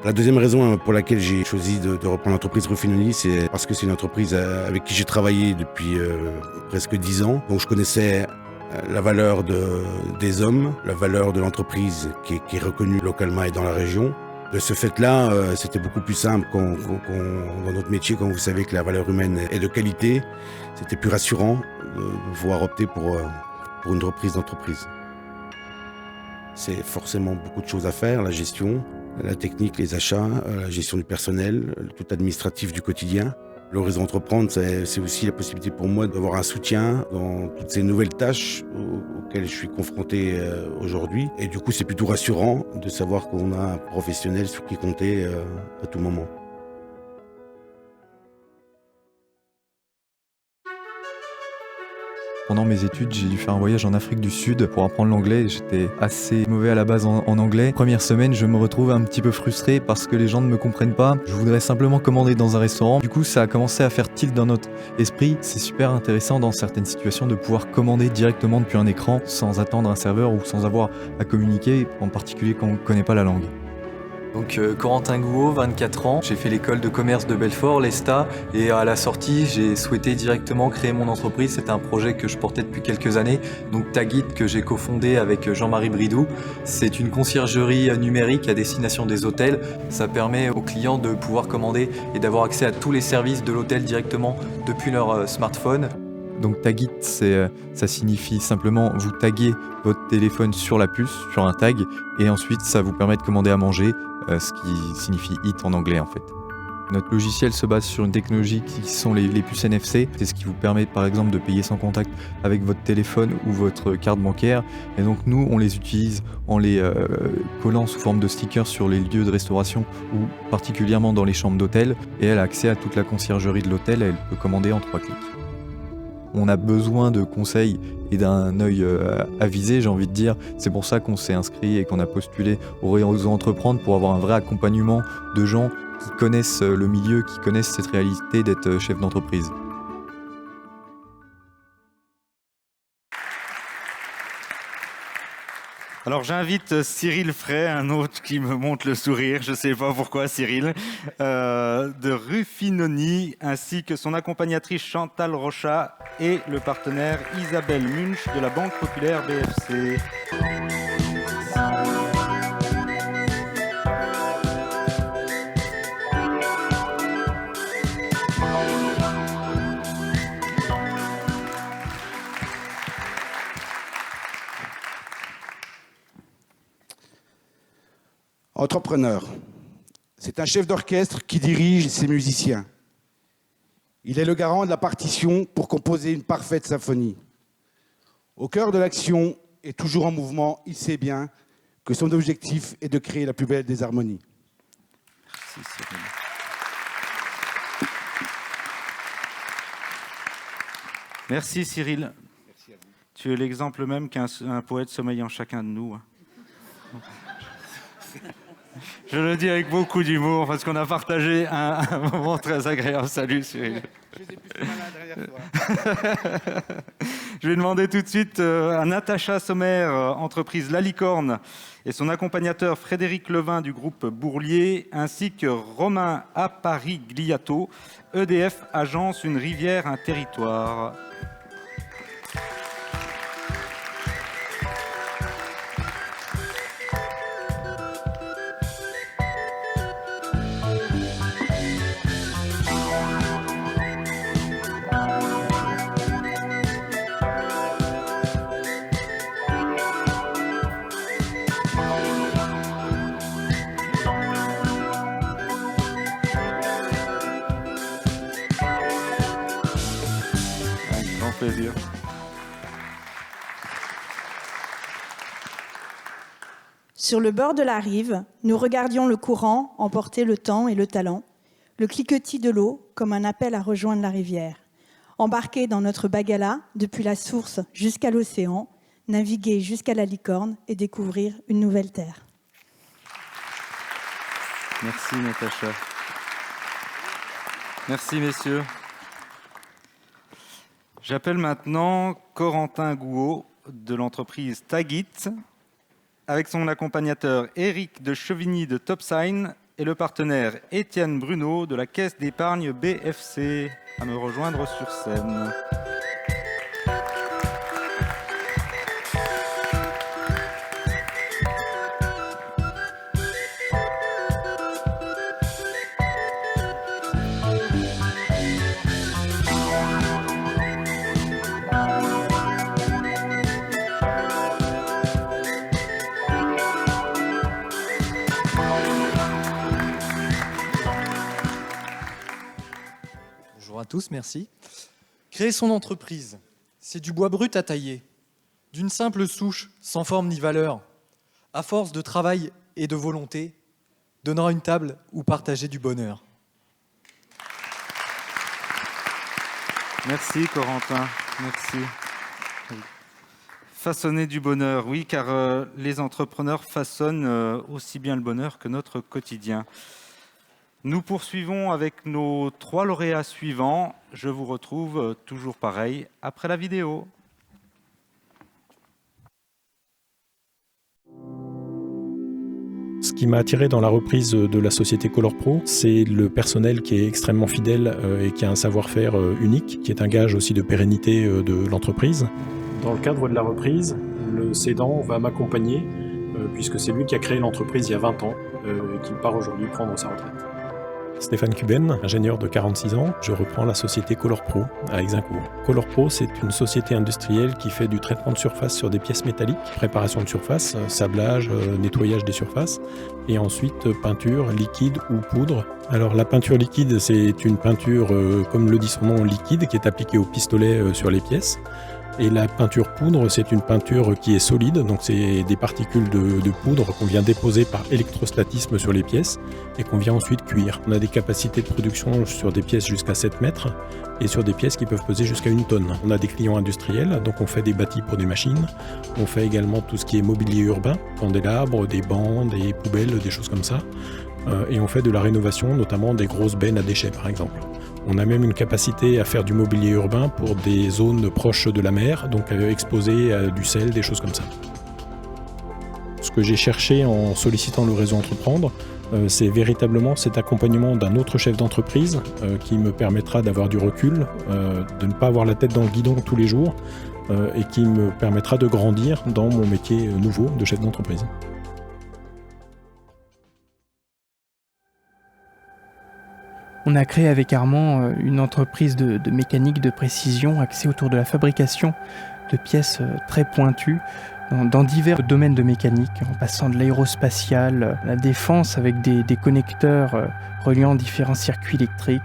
S19: La deuxième raison pour laquelle j'ai choisi de reprendre l'entreprise Rufinoni, c'est parce que c'est une entreprise avec qui j'ai travaillé depuis presque 10 ans. Donc je connaissais la valeur des hommes, la valeur de l'entreprise qui est reconnue localement et dans la région. De ce fait-là, c'était beaucoup plus simple dans notre métier, quand vous savez que la valeur humaine est de qualité. C'était plus rassurant de pouvoir opter pour une reprise d'entreprise. C'est forcément beaucoup de choses à faire, la gestion, la technique, les achats, la gestion du personnel, tout administratif du quotidien. Le réseau Entreprendre, c'est aussi la possibilité pour moi d'avoir un soutien dans toutes ces nouvelles tâches auxquelles je suis confronté aujourd'hui. Et du coup, c'est plutôt rassurant de savoir qu'on a un professionnel sur qui compter à tout moment.
S16: Pendant mes études, j'ai dû faire un voyage en Afrique du Sud pour apprendre l'anglais. J'étais assez mauvais à la base en anglais. Première semaine, je me retrouve un petit peu frustré parce que les gens ne me comprennent pas. Je voudrais simplement commander dans un restaurant. Du coup, ça a commencé à faire tilt dans notre esprit. C'est super intéressant dans certaines situations de pouvoir commander directement depuis un écran sans attendre un serveur ou sans avoir à communiquer, en particulier quand on ne connaît pas la langue.
S20: Donc Corentin Gouault, 24 ans, j'ai fait l'école de commerce de Belfort, l'ESTA, et à la sortie, j'ai souhaité directement créer mon entreprise. C'est un projet que je portais depuis quelques années, donc Tagit, que j'ai cofondé avec Jean-Marie Bridou. C'est une conciergerie numérique à destination des hôtels. Ça permet aux clients de pouvoir commander et d'avoir accès à tous les services de l'hôtel directement depuis leur smartphone. Donc Tagit, ça signifie simplement vous taguer votre téléphone sur la puce, sur un tag, et ensuite ça vous permet de commander à manger, ce qui signifie Eat en anglais en fait. Notre logiciel se base sur une technologie qui sont les puces NFC. C'est ce qui vous permet par exemple de payer sans contact avec votre téléphone ou votre carte bancaire. Et donc nous, on les utilise en les collant sous forme de stickers sur les lieux de restauration ou particulièrement dans les chambres d'hôtel. Et elle a accès à toute la conciergerie de l'hôtel, elle peut commander en 3 clics. On a besoin de conseils et d'un œil avisé, j'ai envie de dire. C'est pour ça qu'on s'est inscrit et qu'on a postulé au Réseau Entreprendre pour avoir un vrai accompagnement de gens qui connaissent le milieu, qui connaissent cette réalité d'être chef d'entreprise.
S1: Alors j'invite Cyril Frey, un autre qui me montre le sourire, je ne sais pas pourquoi Cyril, de Ruffinoni, ainsi que son accompagnatrice Chantal Rochat et le partenaire Isabelle Munch de la Banque Populaire BFC.
S21: Entrepreneur, c'est un chef d'orchestre qui dirige ses musiciens. Il est le garant de la partition pour composer une parfaite symphonie. Au cœur de l'action et toujours en mouvement, il sait bien que son objectif est de créer la plus belle des harmonies.
S1: Merci Cyril. Merci Cyril.
S21: Merci à vous.
S1: Tu es l'exemple même qu'un poète sommeille en chacun de nous. Je le dis avec beaucoup d'humour parce qu'on a partagé un moment très agréable. Salut Cyril.
S21: Je les ai plus fait malin derrière toi.
S1: Je vais demander tout de suite à Natacha Sommer, entreprise La Licorne, et son accompagnateur Frédéric Levin du groupe Bourlier, ainsi que Romain Apparigliato, EDF Agence Une Rivière, un Territoire. Plaisir.
S22: Sur le bord de la rive, nous regardions le courant emporter le temps et le talent, le cliquetis de l'eau comme un appel à rejoindre la rivière. Embarquer dans notre bagala depuis la source jusqu'à l'océan, naviguer jusqu'à la Licorne et découvrir une nouvelle terre.
S1: Merci Natacha. Merci messieurs. J'appelle maintenant Corentin Gouault de l'entreprise Tagit, avec son accompagnateur Éric de Chevigny de Topsign et le partenaire Étienne Bruno de la Caisse d'épargne BFC, à me rejoindre sur scène.
S23: Bonjour à tous, merci. Créer son entreprise, c'est du bois brut à tailler, d'une simple souche, sans forme ni valeur. À force de travail et de volonté, donnera une table où partager du bonheur.
S1: Merci Corentin, merci. Façonner du bonheur, oui, car les entrepreneurs façonnent aussi bien le bonheur que notre quotidien. Nous poursuivons avec nos 3 lauréats suivants. Je vous retrouve toujours pareil après la vidéo.
S2: qui m'a attiré dans la reprise de la société Color Pro, c'est le personnel qui est extrêmement fidèle et qui a un savoir-faire unique, qui est un gage aussi de pérennité de l'entreprise. Dans le cadre de la reprise, le cédant va m'accompagner puisque c'est lui qui a créé l'entreprise il y a 20 ans et qui part aujourd'hui prendre sa retraite. Stéphane Cuben, ingénieur de 46 ans, je reprends la société Color Pro à Exincourt. Color Pro, c'est une société industrielle qui fait du traitement de surface sur des pièces métalliques, préparation de surface, sablage, nettoyage des surfaces, et ensuite peinture liquide ou poudre. Alors la peinture liquide, c'est une peinture, comme le dit son nom, liquide, qui est appliquée au pistolet sur les pièces. Et la peinture poudre, c'est une peinture qui est solide, donc c'est des particules de poudre qu'on vient déposer par électrostatisme sur les pièces et qu'on vient ensuite cuire. On a des capacités de production sur des pièces jusqu'à 7 mètres et sur des pièces qui peuvent peser jusqu'à 1 tonne. On a des clients industriels, donc on fait des bâtis pour des machines. On fait également tout ce qui est mobilier urbain, candélabres, des bancs, des poubelles, des choses comme ça. Et on fait de la rénovation, notamment des grosses bennes à déchets par exemple. On a même une capacité à faire du mobilier urbain pour des zones proches de la mer, donc exposées à du sel, des choses comme ça. Ce que j'ai cherché en sollicitant le réseau Entreprendre, c'est véritablement cet accompagnement d'un autre chef d'entreprise qui me permettra d'avoir du recul, de ne pas avoir la tête dans le guidon tous les jours et qui me permettra de grandir dans mon métier nouveau de chef d'entreprise.
S3: On a créé avec Armand une entreprise de mécanique de précision axée autour de la fabrication de pièces très pointues dans divers domaines de mécanique, en passant de l'aérospatial, la défense avec des connecteurs reliant différents circuits électriques,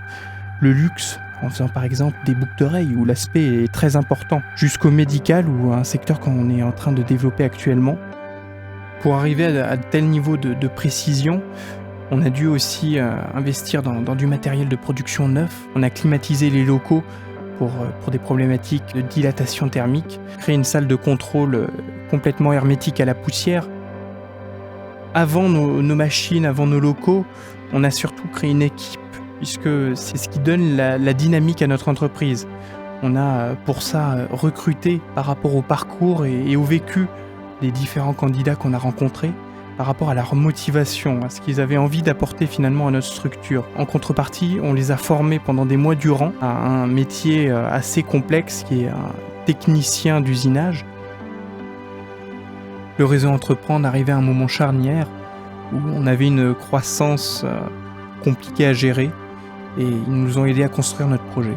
S3: le luxe en faisant par exemple des boucles d'oreilles où l'aspect est très important, jusqu'au médical ou un secteur qu'on est en train de développer actuellement. Pour arriver à tel niveau de précision, on a dû aussi investir dans du matériel de production neuf. On a climatisé les locaux pour des problématiques de dilatation thermique, créé une salle de contrôle complètement hermétique à la poussière. Avant nos machines, avant nos locaux, on a surtout créé une équipe, puisque c'est ce qui donne la dynamique à notre entreprise. On a pour ça recruté par rapport au parcours et au vécu des différents candidats qu'on a rencontrés, par rapport à leur motivation, à ce qu'ils avaient envie d'apporter finalement à notre structure. En contrepartie, on les a formés pendant des mois durant à un métier assez complexe qui est un technicien d'usinage. Le réseau Entreprendre arrivait à un moment charnière où on avait une croissance compliquée à gérer et ils nous ont aidés à construire notre projet.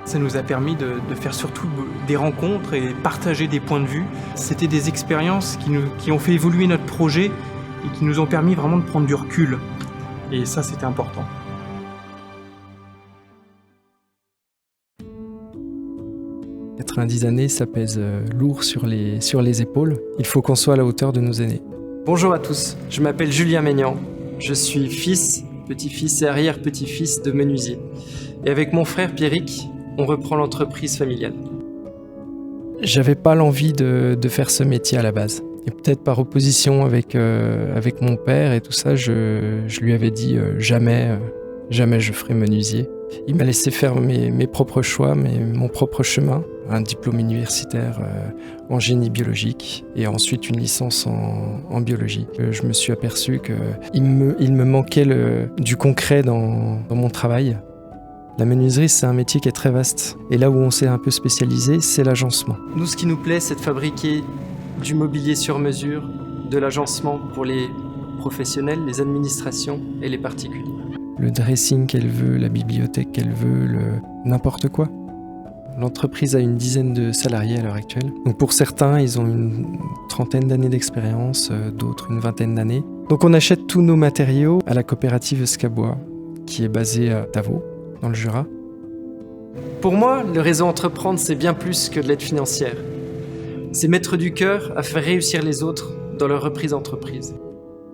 S3: Ça nous a permis de faire surtout des rencontres et partager des points de vue. C'était des expériences qui ont fait évoluer notre projet et qui nous ont permis vraiment de prendre du recul. Et ça, c'était important. « 90 années, ça pèse lourd sur les épaules. Il faut qu'on soit à la hauteur de nos aînés. »
S4: Bonjour à tous, je m'appelle Julien Maignan. Je suis fils, petit-fils et arrière-petit-fils de menuisier. Et avec mon frère Pierrick, on reprend l'entreprise familiale.
S24: J'avais pas l'envie de faire ce métier à la base. Et peut-être par opposition avec mon père et tout ça, je lui avais dit jamais je ferai menuisier. Il m'a laissé faire mes propres choix, mon propre chemin. Un diplôme universitaire en génie biologique et ensuite une licence en biologie. Je me suis aperçu qu'il me manquait du concret dans mon travail. La menuiserie, c'est un métier qui est très vaste. Et là où on s'est un peu spécialisé, c'est l'agencement.
S4: Nous, ce qui nous plaît, c'est de fabriquer du mobilier sur mesure, de l'agencement pour les professionnels, les administrations et les particuliers.
S24: Le dressing qu'elle veut, la bibliothèque qu'elle veut, n'importe quoi. L'entreprise a une dizaine de salariés à l'heure actuelle. Donc pour certains, ils ont une 30aine d'années d'expérience, d'autres une 20aine d'années. Donc on achète tous nos matériaux à la coopérative Scabois, qui est basée à Tavaux, dans le Jura.
S4: Pour moi, le réseau Entreprendre, c'est bien plus que de l'aide financière. C'est mettre du cœur à faire réussir les autres dans leur reprise d'entreprise.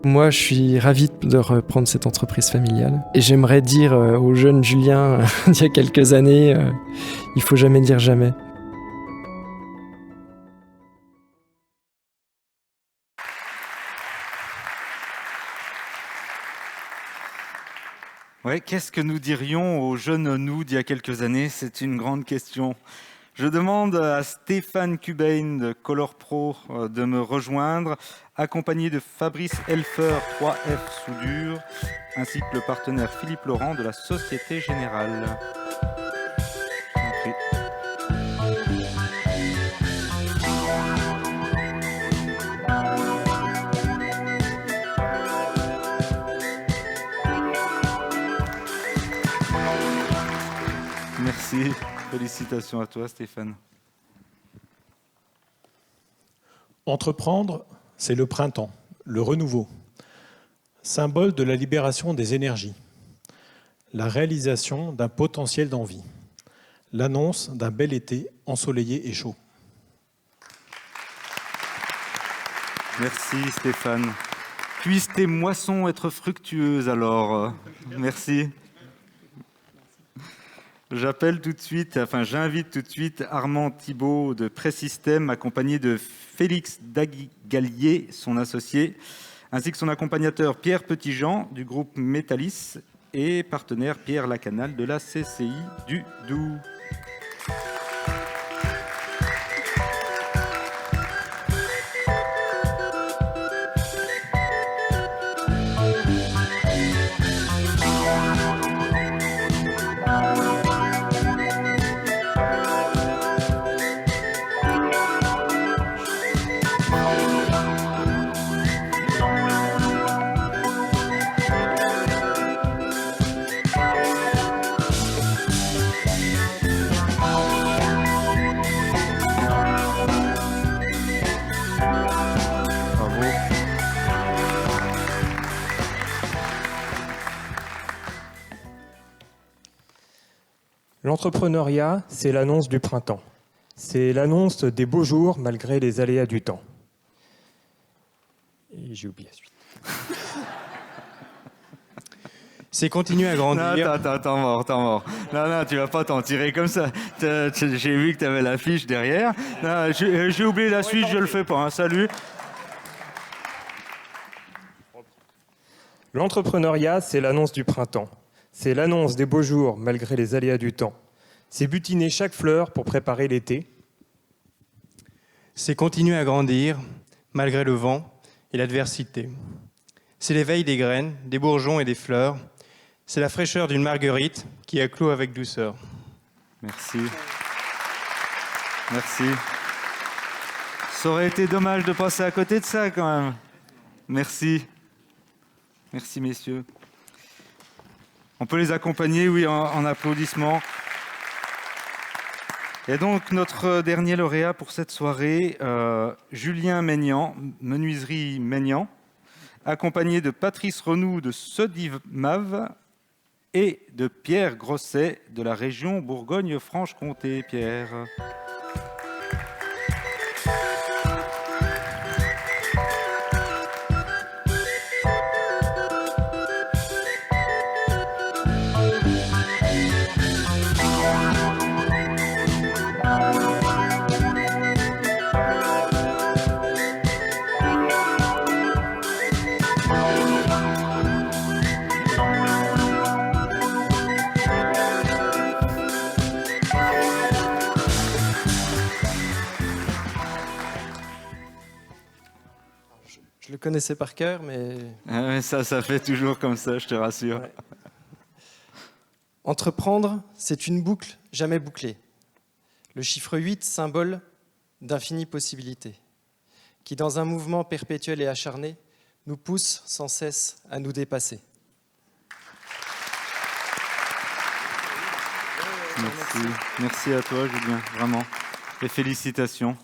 S24: Moi, je suis ravi de reprendre cette entreprise familiale. Et j'aimerais dire au jeune Julien, il y a quelques années, il faut jamais dire jamais.
S1: Ouais, qu'est-ce que nous dirions aux jeunes nous d'il y a quelques années? C'est une grande question. Je demande à Stéphane Cubain de Color Pro de me rejoindre, accompagné de Fabrice Helfer, 3F Soudure, ainsi que le partenaire Philippe Laurent de la Société Générale. Je vous en prie. Merci. Félicitations à toi, Stéphane.
S2: Entreprendre, c'est le printemps, le renouveau, symbole de la libération des énergies, la réalisation d'un potentiel d'envie, l'annonce d'un bel été ensoleillé et chaud.
S1: Merci Stéphane. Puissent tes moissons être fructueuses alors. Merci. J'invite tout de suite Armand Thibault de Pressystem, accompagné de Félix Daguigalier, son associé, ainsi que son accompagnateur Pierre Petitjean du groupe Métallis et partenaire Pierre Lacanal de la CCI du Doubs.
S5: L'entrepreneuriat, c'est l'annonce du printemps. C'est l'annonce des beaux jours malgré les aléas du temps. Et j'ai oublié la suite.
S3: C'est continuer à grandir.
S1: Non, t'es mort. Non, tu vas pas t'en tirer comme ça. J'ai vu que tu avais l'affiche derrière. Non, j'ai oublié la suite, je le fais pas. Hein. Salut.
S5: L'entrepreneuriat, c'est l'annonce du printemps. C'est l'annonce des beaux jours malgré les aléas du temps. C'est butiner chaque fleur pour préparer l'été.
S3: C'est continuer à grandir malgré le vent et l'adversité. C'est l'éveil des graines, des bourgeons et des fleurs. C'est la fraîcheur d'une marguerite qui éclot avec douceur.
S1: Merci. Merci. Ça aurait été dommage de passer à côté de ça quand même. Merci. Merci messieurs. On peut les accompagner, oui, en applaudissements. Et donc, notre dernier lauréat pour cette soirée, Julien Maignan, menuiserie Maignan, accompagné de Patrice Renoux de Sodimav et de Pierre Grosset de la région Bourgogne-Franche-Comté. Pierre.
S4: Je le connaissais par cœur, mais...
S1: Ça fait toujours comme ça, je te rassure. Ouais.
S4: Entreprendre, c'est une boucle jamais bouclée. Le chiffre 8, symbole d'infinies possibilités, qui, dans un mouvement perpétuel et acharné, nous pousse sans cesse à nous dépasser.
S1: Merci. Merci à toi, Julien, vraiment. Et félicitations.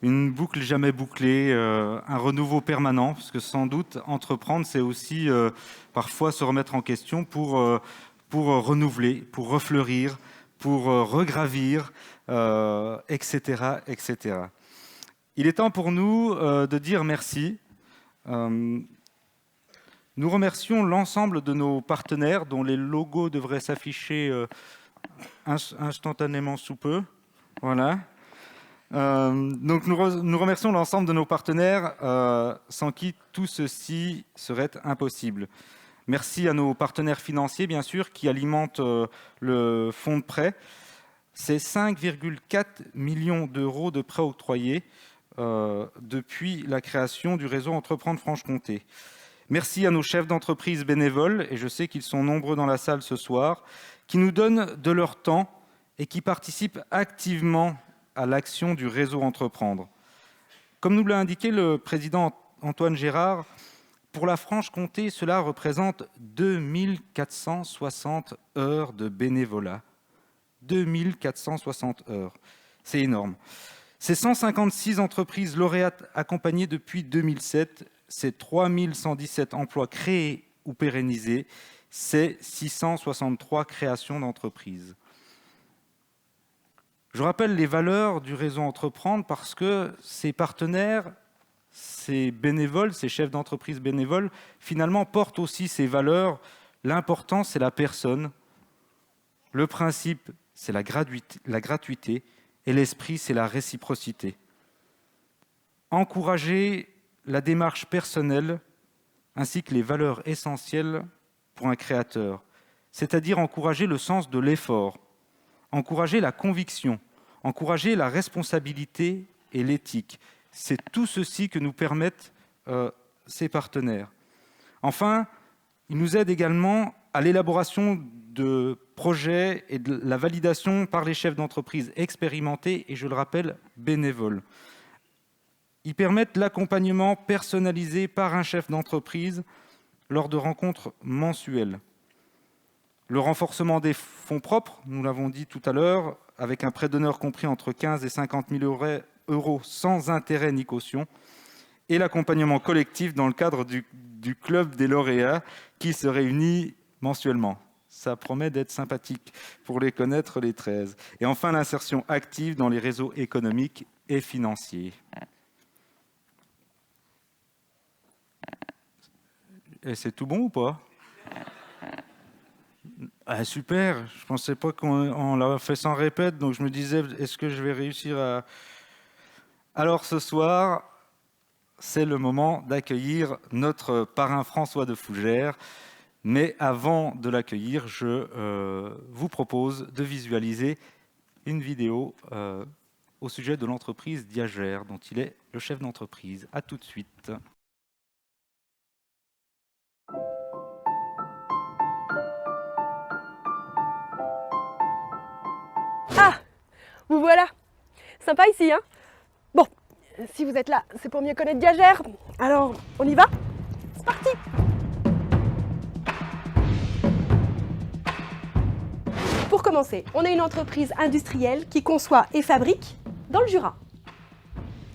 S1: Une boucle jamais bouclée, un renouveau permanent, parce que sans doute, entreprendre, c'est aussi parfois se remettre en question pour renouveler, pour refleurir, pour regravir, etc., etc. Il est temps pour nous de dire merci. Nous remercions l'ensemble de nos partenaires dont les logos devraient s'afficher instantanément sous peu. Voilà. Donc nous remercions l'ensemble de nos partenaires, sans qui tout ceci serait impossible. Merci à nos partenaires financiers, bien sûr, qui alimentent le fonds de prêt. C'est 5,4 millions d'euros de prêts octroyés depuis la création du réseau Entreprendre Franche-Comté. Merci à nos chefs d'entreprise bénévoles, et je sais qu'ils sont nombreux dans la salle ce soir, qui nous donnent de leur temps et qui participent activement à l'action du réseau Entreprendre. Comme nous l'a indiqué le président Antoine Gérard, pour la Franche-Comté, cela représente 2460 heures de bénévolat. 2460 heures. C'est énorme. C'est 156 entreprises lauréates accompagnées depuis 2007. C'est 3117 emplois créés ou pérennisés. C'est 663 créations d'entreprises. Je rappelle les valeurs du réseau Entreprendre parce que ces partenaires, ces bénévoles, ces chefs d'entreprise bénévoles, finalement portent aussi ces valeurs. L'important, c'est la personne. Le principe, c'est la gratuité. Et l'esprit, c'est la réciprocité. Encourager la démarche personnelle ainsi que les valeurs essentielles pour un créateur, c'est-à-dire encourager le sens de l'effort, encourager la conviction, encourager la responsabilité et l'éthique. C'est tout ceci que nous permettent ces partenaires. Enfin, ils nous aident également à l'élaboration de projets et de la validation par les chefs d'entreprise expérimentés et, je le rappelle, bénévoles. Ils permettent l'accompagnement personnalisé par un chef d'entreprise lors de rencontres mensuelles. Le renforcement des fonds propres, nous l'avons dit tout à l'heure, avec un prêt d'honneur compris entre 15 et 50 000 euros sans intérêt ni caution, et l'accompagnement collectif dans le cadre du club des lauréats qui se réunit mensuellement. Ça promet d'être sympathique pour les connaître, les 13. Et enfin, l'insertion active dans les réseaux économiques et financiers. Et c'est tout bon ou pas ? Ah, super, je ne pensais pas qu'on l'avait fait sans répète, donc je me disais, est-ce que je vais réussir à... Alors ce soir, c'est le moment d'accueillir notre parrain François de Fougères. Mais avant de l'accueillir, je vous propose de visualiser une vidéo au sujet de l'entreprise Diagère, dont il est le chef d'entreprise. À tout de suite.
S6: Ah, vous voilà. Sympa ici, hein? Bon, si vous êtes là, c'est pour mieux connaître Diagère. Alors, on y va? C'est parti! Pour commencer, on est une entreprise industrielle qui conçoit et fabrique dans le Jura.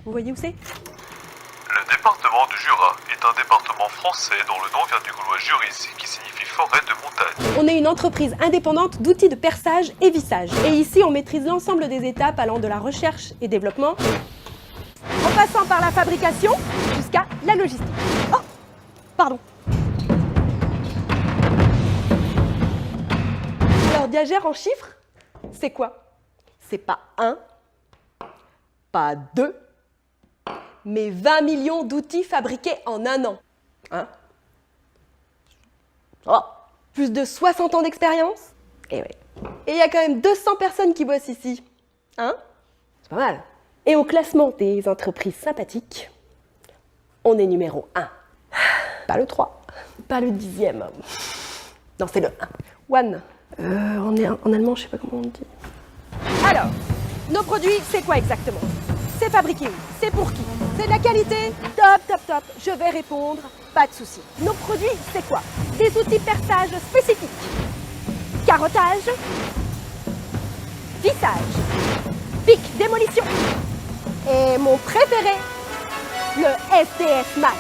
S6: Vous voyez où c'est?
S8: Le département du Jura est un département français dont le nom vient du gaulois juris, qui signifie forêt de montagne.
S6: On est une entreprise indépendante d'outils de perçage et vissage. Et ici, on maîtrise l'ensemble des étapes allant de la recherche et développement, en passant par la fabrication jusqu'à la logistique. Oh, pardon. Alors, Diagère en chiffres, c'est quoi? C'est pas 1, pas 2, mais 20 millions d'outils fabriqués en un an. Hein? Oh, plus de 60 ans d'expérience? Et oui. Et il y a quand même 200 personnes qui bossent ici. Hein? C'est pas mal. Et au classement des entreprises sympathiques, on est numéro 1. Pas le 3, pas le 10e. Non, c'est le 1. One. En allemand, je sais pas comment on dit. Alors, nos produits, c'est quoi exactement? C'est fabriqué où? C'est pour qui? C'est de la qualité? Top, top, top. Je vais répondre, pas de souci. Nos produits, c'est quoi? Des outils perçage spécifiques. Carottage, vissage, pic, démolition. Et mon préféré, le SDS Max,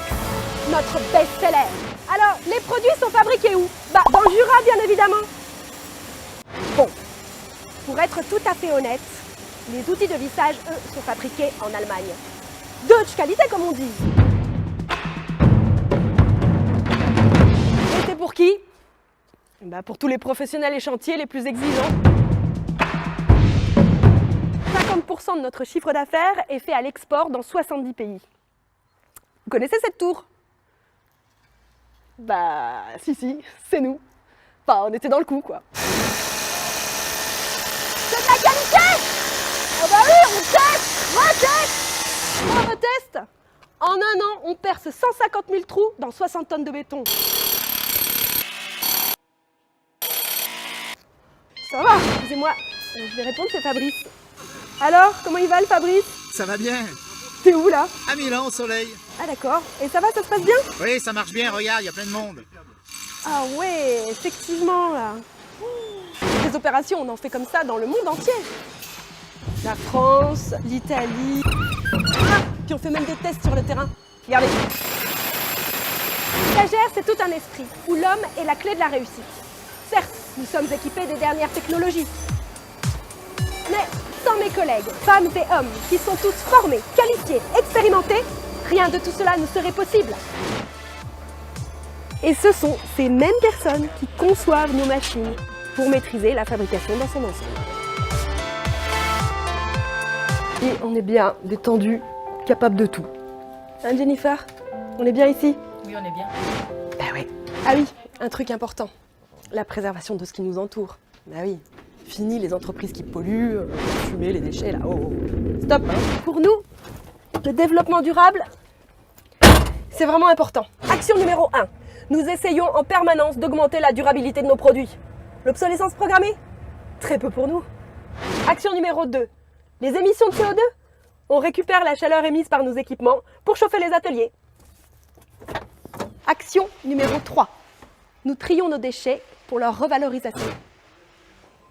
S6: notre best-seller. Alors, les produits sont fabriqués où? Bah, dans le Jura, bien évidemment. Bon, pour être tout à fait honnête, les outils de vissage, eux, sont fabriqués en Allemagne. Deutsche qualité, comme on dit. Et c'est pour qui? Bah, pour tous les professionnels et chantiers les plus exigeants. 50 80% de notre chiffre d'affaires est fait à l'export dans 70 pays. Vous connaissez cette tour? Bah, si, c'est nous. Enfin, on était dans le coup, quoi. C'est de la qualité! Oh bah oui, on teste! On reteste! En un an, on perce 150 000 trous dans 60 tonnes de béton. Ça va, excusez-moi. Je vais répondre, c'est Fabrice. Alors, comment il va le Fabrice?
S7: Ça va bien.
S6: T'es où là?
S7: À Milan, au soleil.
S6: Ah d'accord. Et ça va, ça se passe bien?
S7: Oui, ça marche bien, regarde, il y a plein de monde.
S6: Ah ouais, effectivement là. Des opérations, on en fait comme ça dans le monde entier. La France, l'Italie. Ah, puis on fait même des tests sur le terrain. Regardez. Stagiaire, c'est tout un esprit, où l'homme est la clé de la réussite. Certes, nous sommes équipés des dernières technologies. Mais sans mes collègues, femmes et hommes, qui sont tous formés, qualifiés, expérimentés, rien de tout cela ne serait possible. Et ce sont ces mêmes personnes qui conçoivent nos machines pour maîtriser la fabrication dans son ensemble. Et on est bien détendu, capable de tout. Hein Jennifer? On est bien ici?
S9: Oui, on est bien.
S6: Ben oui. Ah oui, un truc important. La préservation de ce qui nous entoure. Ben oui. Fini les entreprises qui polluent, fumer les déchets là. Oh. Stop. Pour nous, le développement durable, c'est vraiment important. Action numéro 1. Nous essayons en permanence d'augmenter la durabilité de nos produits. L'obsolescence programmée? Très peu pour nous. Action numéro 2. Les émissions de CO2? On récupère la chaleur émise par nos équipements pour chauffer les ateliers. Action numéro 3. Nous trions nos déchets pour leur revalorisation.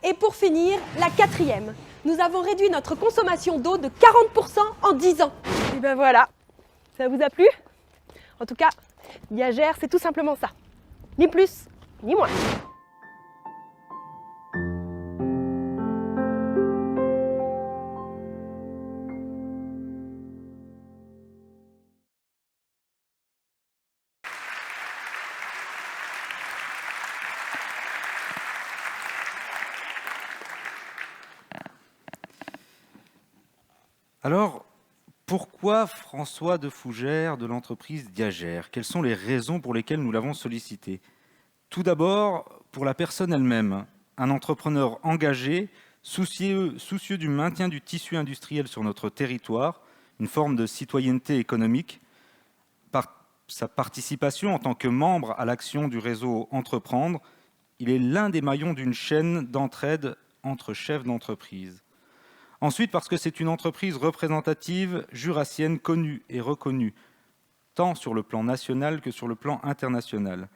S6: Et pour finir, la 4e. Nous avons réduit notre consommation d'eau de 40% en 10 ans. Et ben voilà. Ça vous a plu? En tout cas, Diagère, c'est tout simplement ça. Ni plus, ni moins.
S1: Alors, pourquoi François de Fougères de l'entreprise Diagère? Quelles sont les raisons pour lesquelles nous l'avons sollicité? Tout d'abord, pour la personne elle-même, un entrepreneur engagé, soucieux du maintien du tissu industriel sur notre territoire, une forme de citoyenneté économique, par sa participation en tant que membre à l'action du réseau Entreprendre, il est l'un des maillons d'une chaîne d'entraide entre chefs d'entreprise. Ensuite, parce que c'est une entreprise représentative jurassienne connue et reconnue, tant sur le plan national que sur le plan international.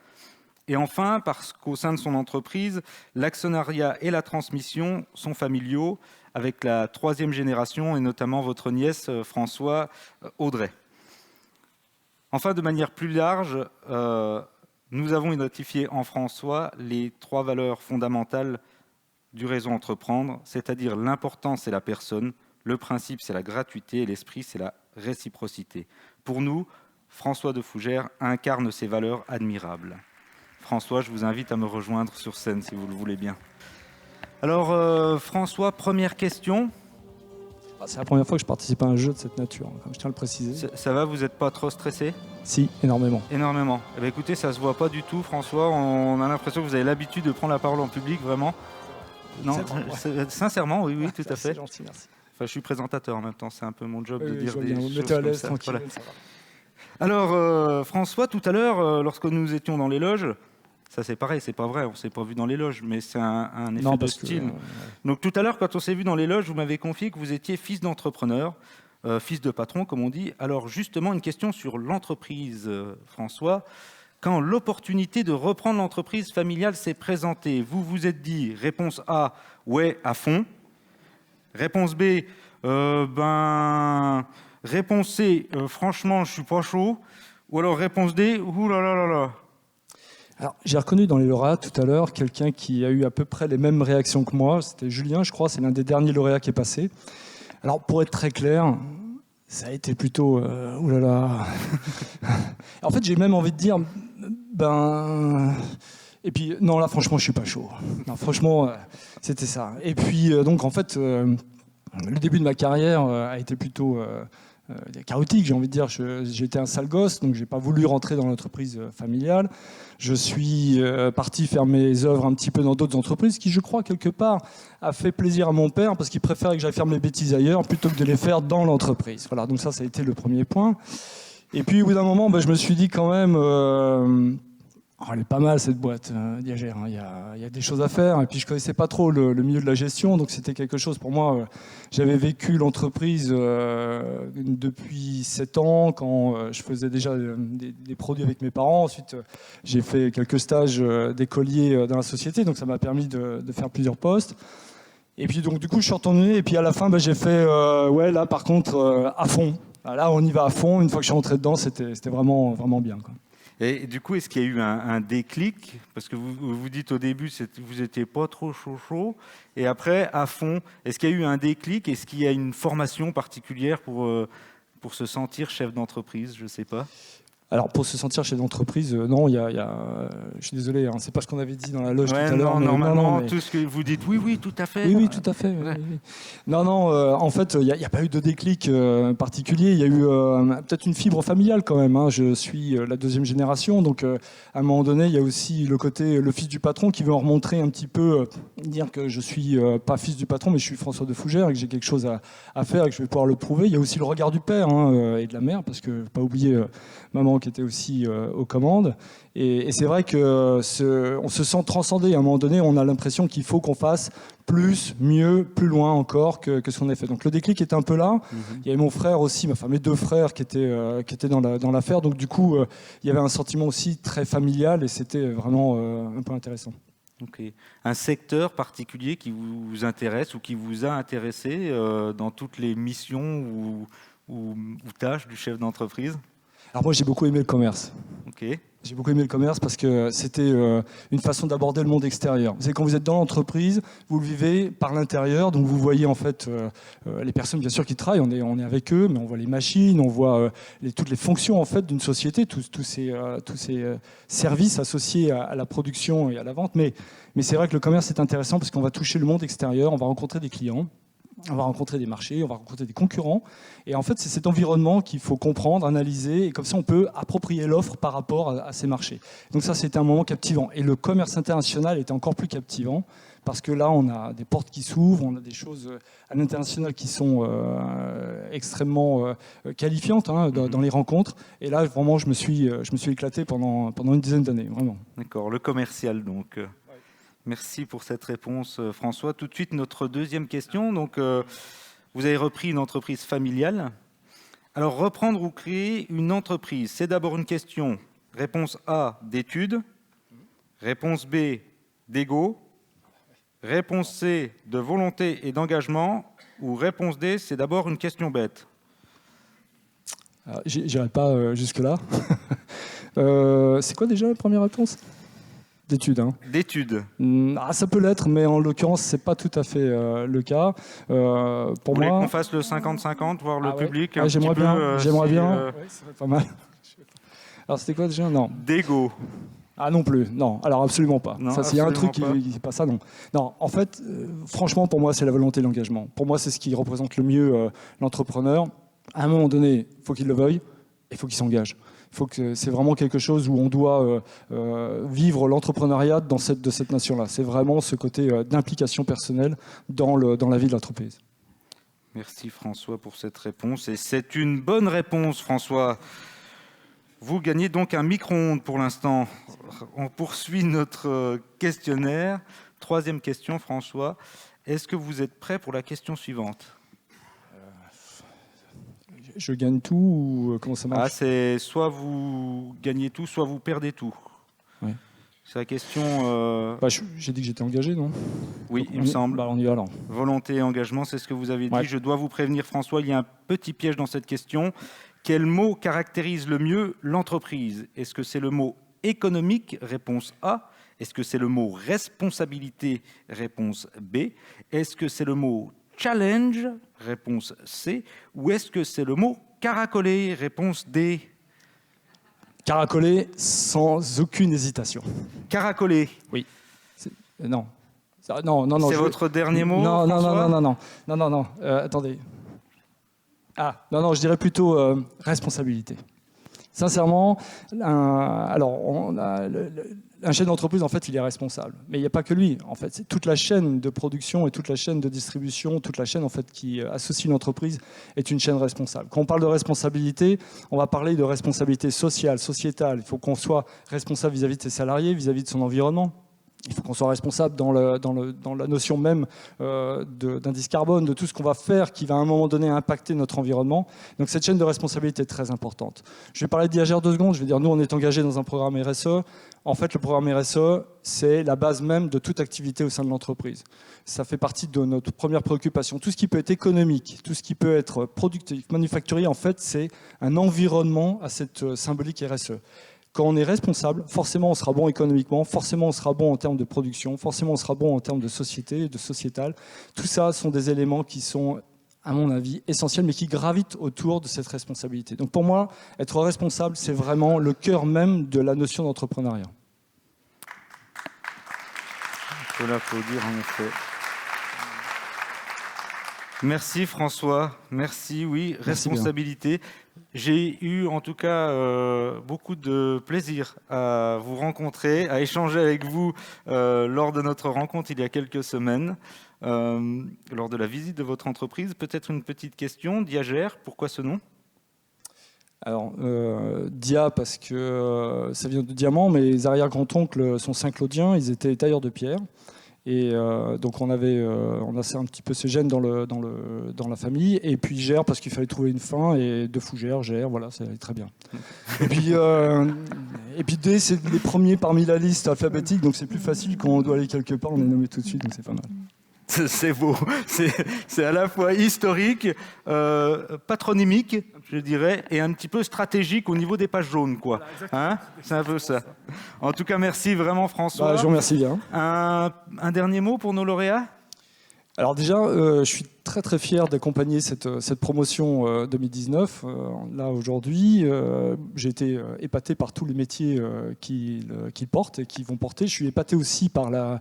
S1: Et enfin, parce qu'au sein de son entreprise, l'actionnariat et la transmission sont familiaux, avec la 3e génération et notamment votre nièce François Audrey. Enfin, de manière plus large, nous avons identifié en François les 3 valeurs fondamentales du réseau Entreprendre, c'est-à-dire l'important, c'est la personne, le principe, c'est la gratuité, et l'esprit, c'est la réciprocité. Pour nous, François de Fougères incarne ces valeurs admirables. François, je vous invite à me rejoindre sur scène, si vous le voulez bien. Alors, François, première question.
S11: C'est la première fois que je participe à un jeu de cette nature, comme je tiens à le préciser.
S1: Ça va, vous n'êtes pas trop stressé?
S11: Si, énormément.
S1: Énormément. Eh bien, écoutez, ça ne se voit pas du tout, François. On a l'impression que vous avez l'habitude de prendre la parole en public, vraiment. Non, sincèrement, oui, tout à fait.
S11: C'est gentil, merci.
S1: Enfin, je suis présentateur en même temps, c'est un peu mon job de dire des choses
S11: mettez à l'aise,
S1: comme ça.
S11: tranquille,
S1: Voilà.
S11: ça va.
S1: Alors, François, tout à l'heure, lorsque nous étions dans les loges, ça c'est pareil, c'est pas vrai, on s'est pas vu dans les loges, mais c'est un effet de style. Donc tout à l'heure, quand on s'est vu dans les loges, vous m'avez confié que vous étiez fils d'entrepreneur, fils de patron, comme on dit. Alors justement, une question sur l'entreprise, François. Quand l'opportunité de reprendre l'entreprise familiale s'est présentée, vous vous êtes dit, réponse A, ouais, à fond. Réponse B, réponse C, franchement, je suis pas chaud. Ou alors réponse D, ouh là là là là.
S11: Alors, j'ai reconnu dans les lauréats tout à l'heure quelqu'un qui a eu à peu près les mêmes réactions que moi. C'était Julien, je crois, c'est l'un des derniers lauréats qui est passé. Alors, pour être très clair, ça a été plutôt... ouh là là. En fait, j'ai même envie de dire... Et puis, non, là, franchement, je suis pas chaud. Non, franchement, c'était ça. Et puis, donc, en fait... Le début de ma carrière a été plutôt chaotique, j'ai envie de dire. J'étais un sale gosse, donc j'ai pas voulu rentrer dans l'entreprise familiale. Je suis parti faire mes œuvres un petit peu dans d'autres entreprises, qui, je crois, quelque part, a fait plaisir à mon père, parce qu'il préférait que j'aille faire mes bêtises ailleurs, plutôt que de les faire dans l'entreprise. Voilà, donc ça a été le premier point. Et puis, au bout d'un moment, je me suis dit quand même... elle est pas mal cette boîte Diagère, hein. Il y a des choses à faire. Et puis je connaissais pas trop le milieu de la gestion, donc c'était quelque chose pour moi. J'avais vécu l'entreprise depuis 7 ans, quand je faisais déjà des produits avec mes parents. Ensuite, j'ai fait quelques stages d'écolier dans la société, donc ça m'a permis de faire plusieurs postes. Et puis donc du coup je suis retourné, et puis à la fin j'ai fait là par contre à fond. Là on y va à fond. Une fois que je suis rentré dedans, c'était vraiment bien, quoi.
S1: Et du coup, est-ce qu'il y a eu un déclic? Parce que vous dites au début que vous n'étiez pas trop chaud, et après, à fond, est-ce qu'il y a eu un déclic? Est-ce qu'il y a une formation particulière pour se sentir chef d'entreprise? Je ne sais pas.
S11: Alors, pour se sentir chef d'entreprise, non, je suis désolé, hein, c'est pas ce qu'on avait dit dans la loge tout à l'heure.
S1: Normalement, tout ce que vous dites, oui, tout à fait.
S11: Oui, tout à fait. Ouais. Oui. Non, en fait, il n'y a pas eu de déclic particulier. Il y a eu peut-être une fibre familiale quand même, hein. Je suis la 2e génération, donc à un moment donné, il y a aussi le côté, le fils du patron, qui veut en remontrer un petit peu, dire que je suis pas fils du patron, mais je suis François de Fougères, et que j'ai quelque chose à faire, et que je vais pouvoir le prouver. Il y a aussi le regard du père, hein, et de la mère, parce que pas oublier maman qui était aussi aux commandes. Et c'est vrai qu'on se sent transcendé. À un moment donné, on a l'impression qu'il faut qu'on fasse plus, mieux, plus loin encore que ce qu'on a fait. Donc le déclic était un peu là. Il y avait mon frère aussi, mes 2 frères qui étaient dans l'affaire. Donc du coup, il y avait un sentiment aussi très familial, et c'était vraiment un peu intéressant.
S1: Ok. Un secteur particulier qui vous intéresse ou qui vous a intéressé dans toutes les missions ou tâches du chef d'entreprise?
S11: Alors moi, j'ai beaucoup aimé le commerce.
S1: Ok.
S11: J'ai beaucoup aimé le commerce parce que c'était une façon d'aborder le monde extérieur. Vous savez, quand vous êtes dans l'entreprise, vous le vivez par l'intérieur, donc vous voyez en fait les personnes bien sûr qui travaillent, on est avec eux, mais on voit les machines, on voit toutes les fonctions en fait d'une société, tous ces services associés à la production et à la vente. Mais c'est vrai que le commerce est intéressant parce qu'on va toucher le monde extérieur, on va rencontrer des clients. On va rencontrer des marchés, on va rencontrer des concurrents. Et en fait, c'est cet environnement qu'il faut comprendre, analyser, et comme ça, on peut approprier l'offre par rapport à ces marchés. Donc ça, c'était un moment captivant. Et le commerce international était encore plus captivant, parce que là, on a des portes qui s'ouvrent, on a des choses à l'international qui sont extrêmement qualifiantes dans les rencontres. Et là, vraiment, je me suis éclaté pendant une dizaine d'années, vraiment.
S1: D'accord, le commercial, donc... Merci pour cette réponse, François. Tout de suite, notre 2e question. Donc, vous avez repris une entreprise familiale. Alors, reprendre ou créer une entreprise, c'est d'abord une question. Réponse A, d'études. Réponse B, d'ego. Réponse C, de volonté et d'engagement. Ou réponse D, c'est d'abord une question bête.
S11: J'irai pas jusque-là. C'est quoi déjà la première réponse? D'études. Hein.
S1: D'études.
S11: Ça peut l'être, mais en l'occurrence, c'est pas tout à fait le cas.
S1: Vous voulez qu'on fasse le 50-50, voir le public un
S11: j'aimerais
S1: petit
S11: bien,
S1: peu,
S11: j'aimerais bien. Ouais, ça serait pas mal. Alors, c'était quoi déjà? Non.
S1: D'ego.
S11: Ah non plus, non. Alors absolument pas.
S1: Non,
S11: ça, s'il y a un truc qui n'est pas ça, non. Non, en fait, franchement, pour moi, c'est la volonté et l'engagement. Pour moi, c'est ce qui représente le mieux l'entrepreneur. À un moment donné, il faut qu'il le veuille, et il faut qu'il s'engage. C'est vraiment quelque chose où on doit vivre l'entrepreneuriat de cette nation-là. C'est vraiment ce côté d'implication personnelle dans la vie de l'entreprise.
S1: Merci François pour cette réponse. Et c'est une bonne réponse, François. Vous gagnez donc un micro-ondes pour l'instant. On poursuit notre questionnaire. 3e question, François. Est-ce que vous êtes prêt pour la question suivante ?
S11: Je gagne tout ou comment ça marche ?
S1: C'est soit vous gagnez tout, soit vous perdez tout.
S11: Ouais.
S1: C'est la question...
S11: J'ai dit que j'étais engagé, non ?
S1: Oui, il me semble.
S11: On y va alors.
S1: Volonté et engagement, c'est ce que vous avez dit.
S11: Ouais.
S1: Je dois vous prévenir, François, il y a un petit piège dans cette question. Quel mot caractérise le mieux l'entreprise ? Est-ce que c'est le mot économique ? Réponse A. Est-ce que c'est le mot responsabilité ? Réponse B. Est-ce que c'est le mot challenge ? Réponse C. Ou est-ce que c'est le mot caracoler ? Réponse D.
S11: Caracoler sans aucune hésitation.
S1: Caracoler ?
S11: Oui. Non. Non.
S1: C'est votre dernier mot,
S11: Non,
S1: François ?
S11: Attendez. Je dirais plutôt responsabilité. Sincèrement, un chef d'entreprise, en fait, il est responsable. Mais il n'y a pas que lui. En fait, c'est toute la chaîne de production et toute la chaîne de distribution, toute la chaîne en fait qui associe l'entreprise est une chaîne responsable. Quand on parle de responsabilité, on va parler de responsabilité sociale, sociétale. Il faut qu'on soit responsable vis-à-vis de ses salariés, vis-à-vis de son environnement. Il faut qu'on soit responsable dans la notion même d'indice carbone, de tout ce qu'on va faire qui va à un moment donné impacter notre environnement. Donc cette chaîne de responsabilité est très importante. Je vais parler d'IAGR 2 secondes. Je vais dire, nous, on est engagés dans un programme RSE. En fait, le programme RSE, c'est la base même de toute activité au sein de l'entreprise. Ça fait partie de notre première préoccupation. Tout ce qui peut être économique, tout ce qui peut être productif, manufacturier, en fait, c'est un environnement à cette symbolique RSE. Quand on est responsable, forcément on sera bon économiquement, forcément on sera bon en termes de production, forcément on sera bon en termes de société, de sociétal. Tout ça sont des éléments qui sont, à mon avis, essentiels, mais qui gravitent autour de cette responsabilité. Donc pour moi, être responsable, c'est vraiment le cœur même de la notion d'entrepreneuriat.
S1: Il faut l'applaudir en effet. Merci François, merci, oui, responsabilité. J'ai eu en tout cas beaucoup de plaisir à vous rencontrer, à échanger avec vous lors de notre rencontre il y a quelques semaines, lors de la visite de votre entreprise. Peut-être une petite question, DIAGR, pourquoi ce nom ?
S11: Alors, Dia, parce que ça vient de diamant, mais les arrière-grands-oncles sont Saint-Claudien, ils étaient tailleurs de pierre. Et donc on a un petit peu ces gènes dans la famille. Et puis Gère parce qu'il fallait trouver une fin, et de Fougère, Gère, voilà, ça allait très bien. Et puis D, c'est les premiers parmi la liste alphabétique, donc c'est plus facile quand on doit aller quelque part, on est nommé tout de suite, donc c'est pas mal.
S1: C'est beau, c'est à la fois historique, patronymique, je dirais, et un petit peu stratégique au niveau des pages jaunes, quoi. Hein, c'est un peu ça. En tout cas, merci vraiment François.
S11: Je vous remercie bien.
S1: Un dernier mot pour nos lauréats ?
S11: Alors déjà, je suis très fier d'accompagner cette promotion 2019. Là aujourd'hui, j'ai été épaté par tous les métiers qu'ils portent et qu'ils vont porter. Je suis épaté aussi par la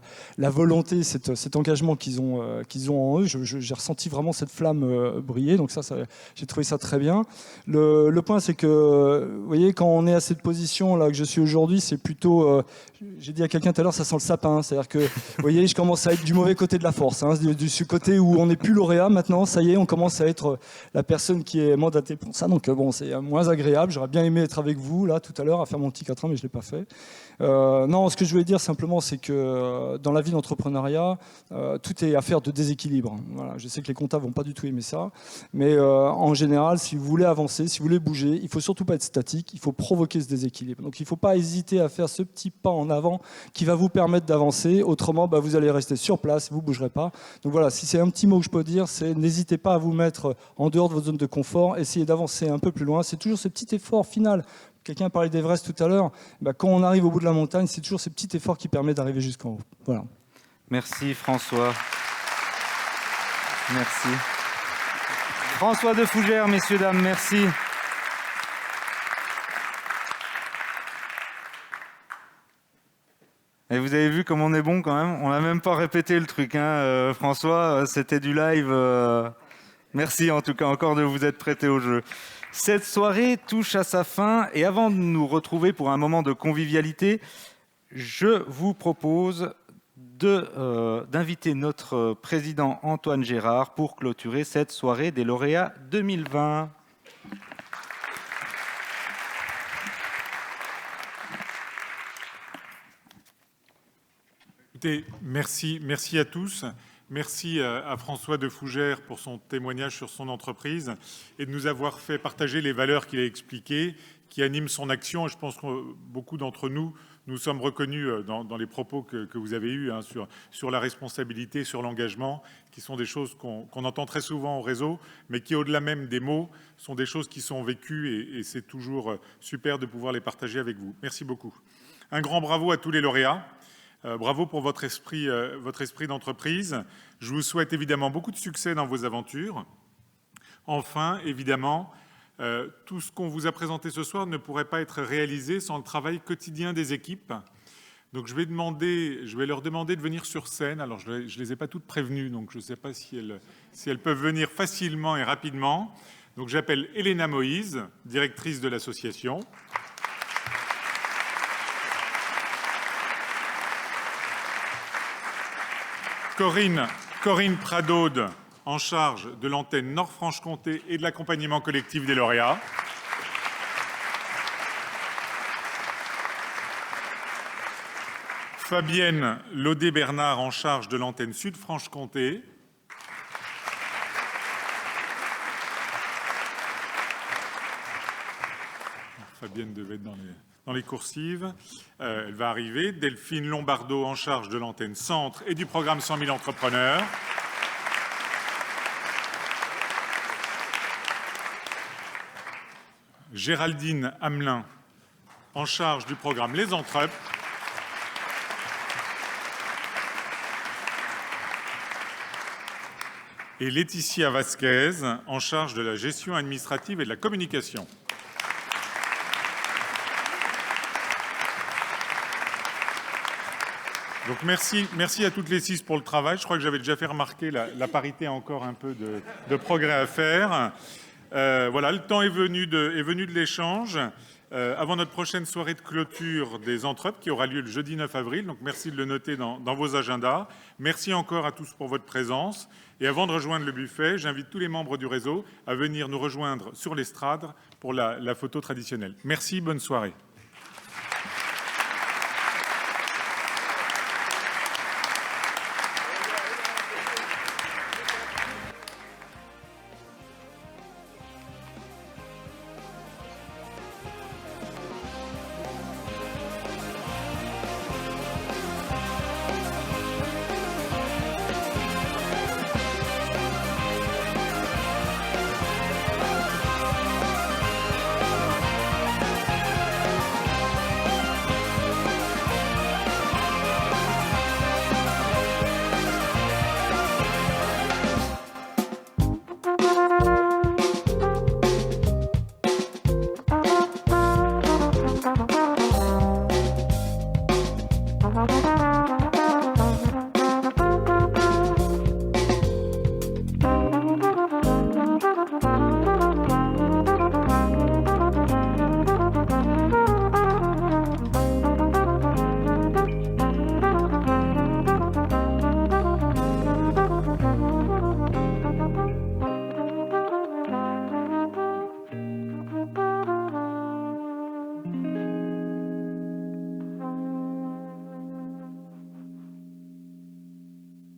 S11: volonté, cet engagement qu'ils ont en eux. J'ai ressenti vraiment cette flamme briller, donc ça j'ai trouvé ça très bien. Le point, c'est que, vous voyez, quand on est à cette position là que je suis aujourd'hui, c'est plutôt, j'ai dit à quelqu'un tout à l'heure, ça sent le sapin. C'est-à-dire que, vous voyez, je commence à être du mauvais côté de la force, hein, du côté où on n'est plus lauréat. Maintenant, ça y est, on commence à être la personne qui est mandatée pour ça. Donc bon, c'est moins agréable. J'aurais bien aimé être avec vous là tout à l'heure à faire mon petit 4 ans, mais je l'ai pas fait. Non, ce que je voulais dire simplement, c'est que dans la vie d'entrepreneuriat, tout est affaire de déséquilibre. Voilà, je sais que les comptables vont pas du tout aimer ça, mais en général, si vous voulez avancer, si vous voulez bouger, il faut surtout pas être statique. Il faut provoquer ce déséquilibre. Donc, il faut pas hésiter à faire ce petit pas en avant qui va vous permettre d'avancer. Autrement, vous allez rester sur place, vous bougerez pas. Donc voilà, si c'est un petit mot que je peux dire, c'est n'hésitez pas à vous mettre en dehors de votre zone de confort, essayez d'avancer un peu plus loin. C'est toujours ce petit effort final. Quelqu'un parlait d'Everest tout à l'heure. Quand on arrive au bout de la montagne, c'est toujours ce petit effort qui permet d'arriver jusqu'en haut. Voilà.
S1: Merci François. Merci. François de Fougère, messieurs, dames, merci. Et vous avez vu comme on est bon quand même. On n'a même pas répété le truc, hein, François. C'était du live. Merci en tout cas encore de vous être prêté au jeu. Cette soirée touche à sa fin et avant de nous retrouver pour un moment de convivialité, je vous propose d'inviter notre président Antoine Gérard pour clôturer cette soirée des lauréats 2020.
S9: Écoutez, merci à tous. Merci à François de Fougère pour son témoignage sur son entreprise et de nous avoir fait partager les valeurs qu'il a expliquées, qui animent son action. Et je pense que beaucoup d'entre nous sommes reconnus dans les propos que vous avez eus, hein, sur la responsabilité, sur l'engagement, qui sont des choses qu'on entend très souvent au réseau, mais qui, au-delà même des mots, sont des choses qui sont vécues et c'est toujours super de pouvoir les partager avec vous. Merci beaucoup. Un grand bravo à tous les lauréats. Bravo pour votre esprit d'entreprise. Je vous souhaite évidemment beaucoup de succès dans vos aventures. Enfin, évidemment, tout ce qu'on vous a présenté ce soir ne pourrait pas être réalisé sans le travail quotidien des équipes. Donc je vais leur demander de venir sur scène. Alors je ne les ai pas toutes prévenues, donc je ne sais pas si elles peuvent venir facilement et rapidement. Donc j'appelle Elena Moïse, directrice de l'association. Corinne Pradaude, en charge de l'antenne Nord-Franche-Comté et de l'accompagnement collectif des lauréats. Fabienne Laudet-Bernard, en charge de l'antenne Sud-Franche-Comté. Fabienne devait être dans les coursives. Elle va arriver. Delphine Lombardo, en charge de l'antenne Centre et du programme 100 000 entrepreneurs. Géraldine Hamelin, en charge du programme Les Entrep. Et Laetitia Vasquez, en charge de la gestion administrative et de la communication. Donc merci à toutes les 6 pour le travail. Je crois que j'avais déjà fait remarquer la parité a encore un peu de progrès à faire. Voilà, le temps est venu de l'échange. Avant notre prochaine soirée de clôture des Entrep qui aura lieu le jeudi 9 avril. Donc merci de le noter dans vos agendas. Merci encore à tous pour votre présence. Et avant de rejoindre le buffet, j'invite tous les membres du réseau à venir nous rejoindre sur l'estrade pour la photo traditionnelle. Merci, bonne soirée.